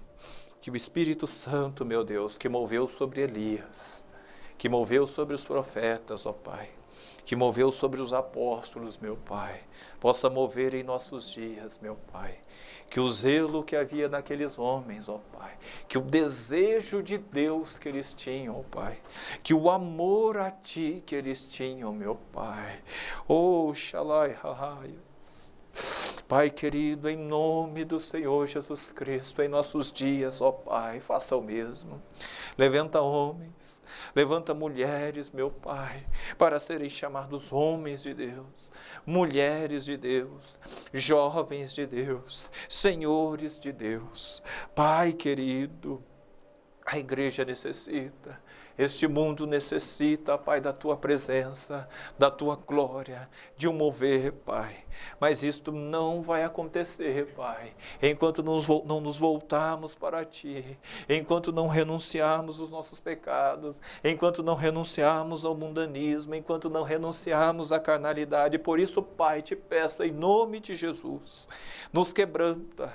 que o Espírito Santo, meu Deus, que moveu sobre Elias, que moveu sobre os profetas, ó Pai, que moveu sobre os apóstolos, meu Pai, possa mover em nossos dias, meu Pai, que o zelo que havia naqueles homens, ó Pai, que o desejo de Deus que eles tinham, ó Pai, que o amor a Ti que eles tinham, meu Pai, oh, Shalai, Rahai, Pai querido, em nome do Senhor Jesus Cristo, em nossos dias, ó Pai, faça o mesmo. Levanta homens, levanta mulheres, meu Pai, para serem chamados homens de Deus, mulheres de Deus, jovens de Deus, senhores de Deus. Pai querido, a igreja necessita, este mundo necessita, Pai, da Tua presença, da Tua glória, de um mover, Pai. Mas isto não vai acontecer, Pai, enquanto não nos voltarmos para Ti, enquanto não renunciarmos os nossos pecados, enquanto não renunciarmos ao mundanismo, enquanto não renunciarmos à carnalidade. Por isso, Pai, te peço em nome de Jesus, nos quebranta,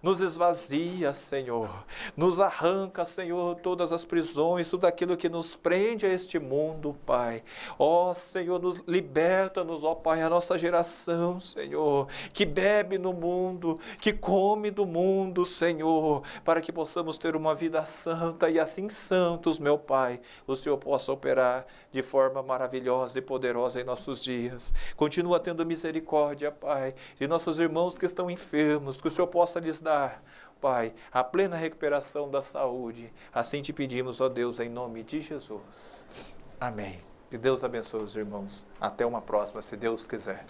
nos esvazia, Senhor, nos arranca, Senhor, todas as prisões, tudo aquilo que nos prende a este mundo, Pai. Ó, Senhor, nos liberta-nos, ó Pai, a nossa geração, Senhor, que bebe no mundo, que come do mundo, Senhor, para que possamos ter uma vida santa e assim santos, meu Pai, o Senhor possa operar de forma maravilhosa e poderosa em nossos dias. Continua tendo misericórdia, Pai, de nossos irmãos que estão enfermos, que o Senhor possa lhes dar, Pai, a plena recuperação da saúde. Assim te pedimos, ó Deus, em nome de Jesus. Amém. Que Deus abençoe os irmãos. Até uma próxima, se Deus quiser.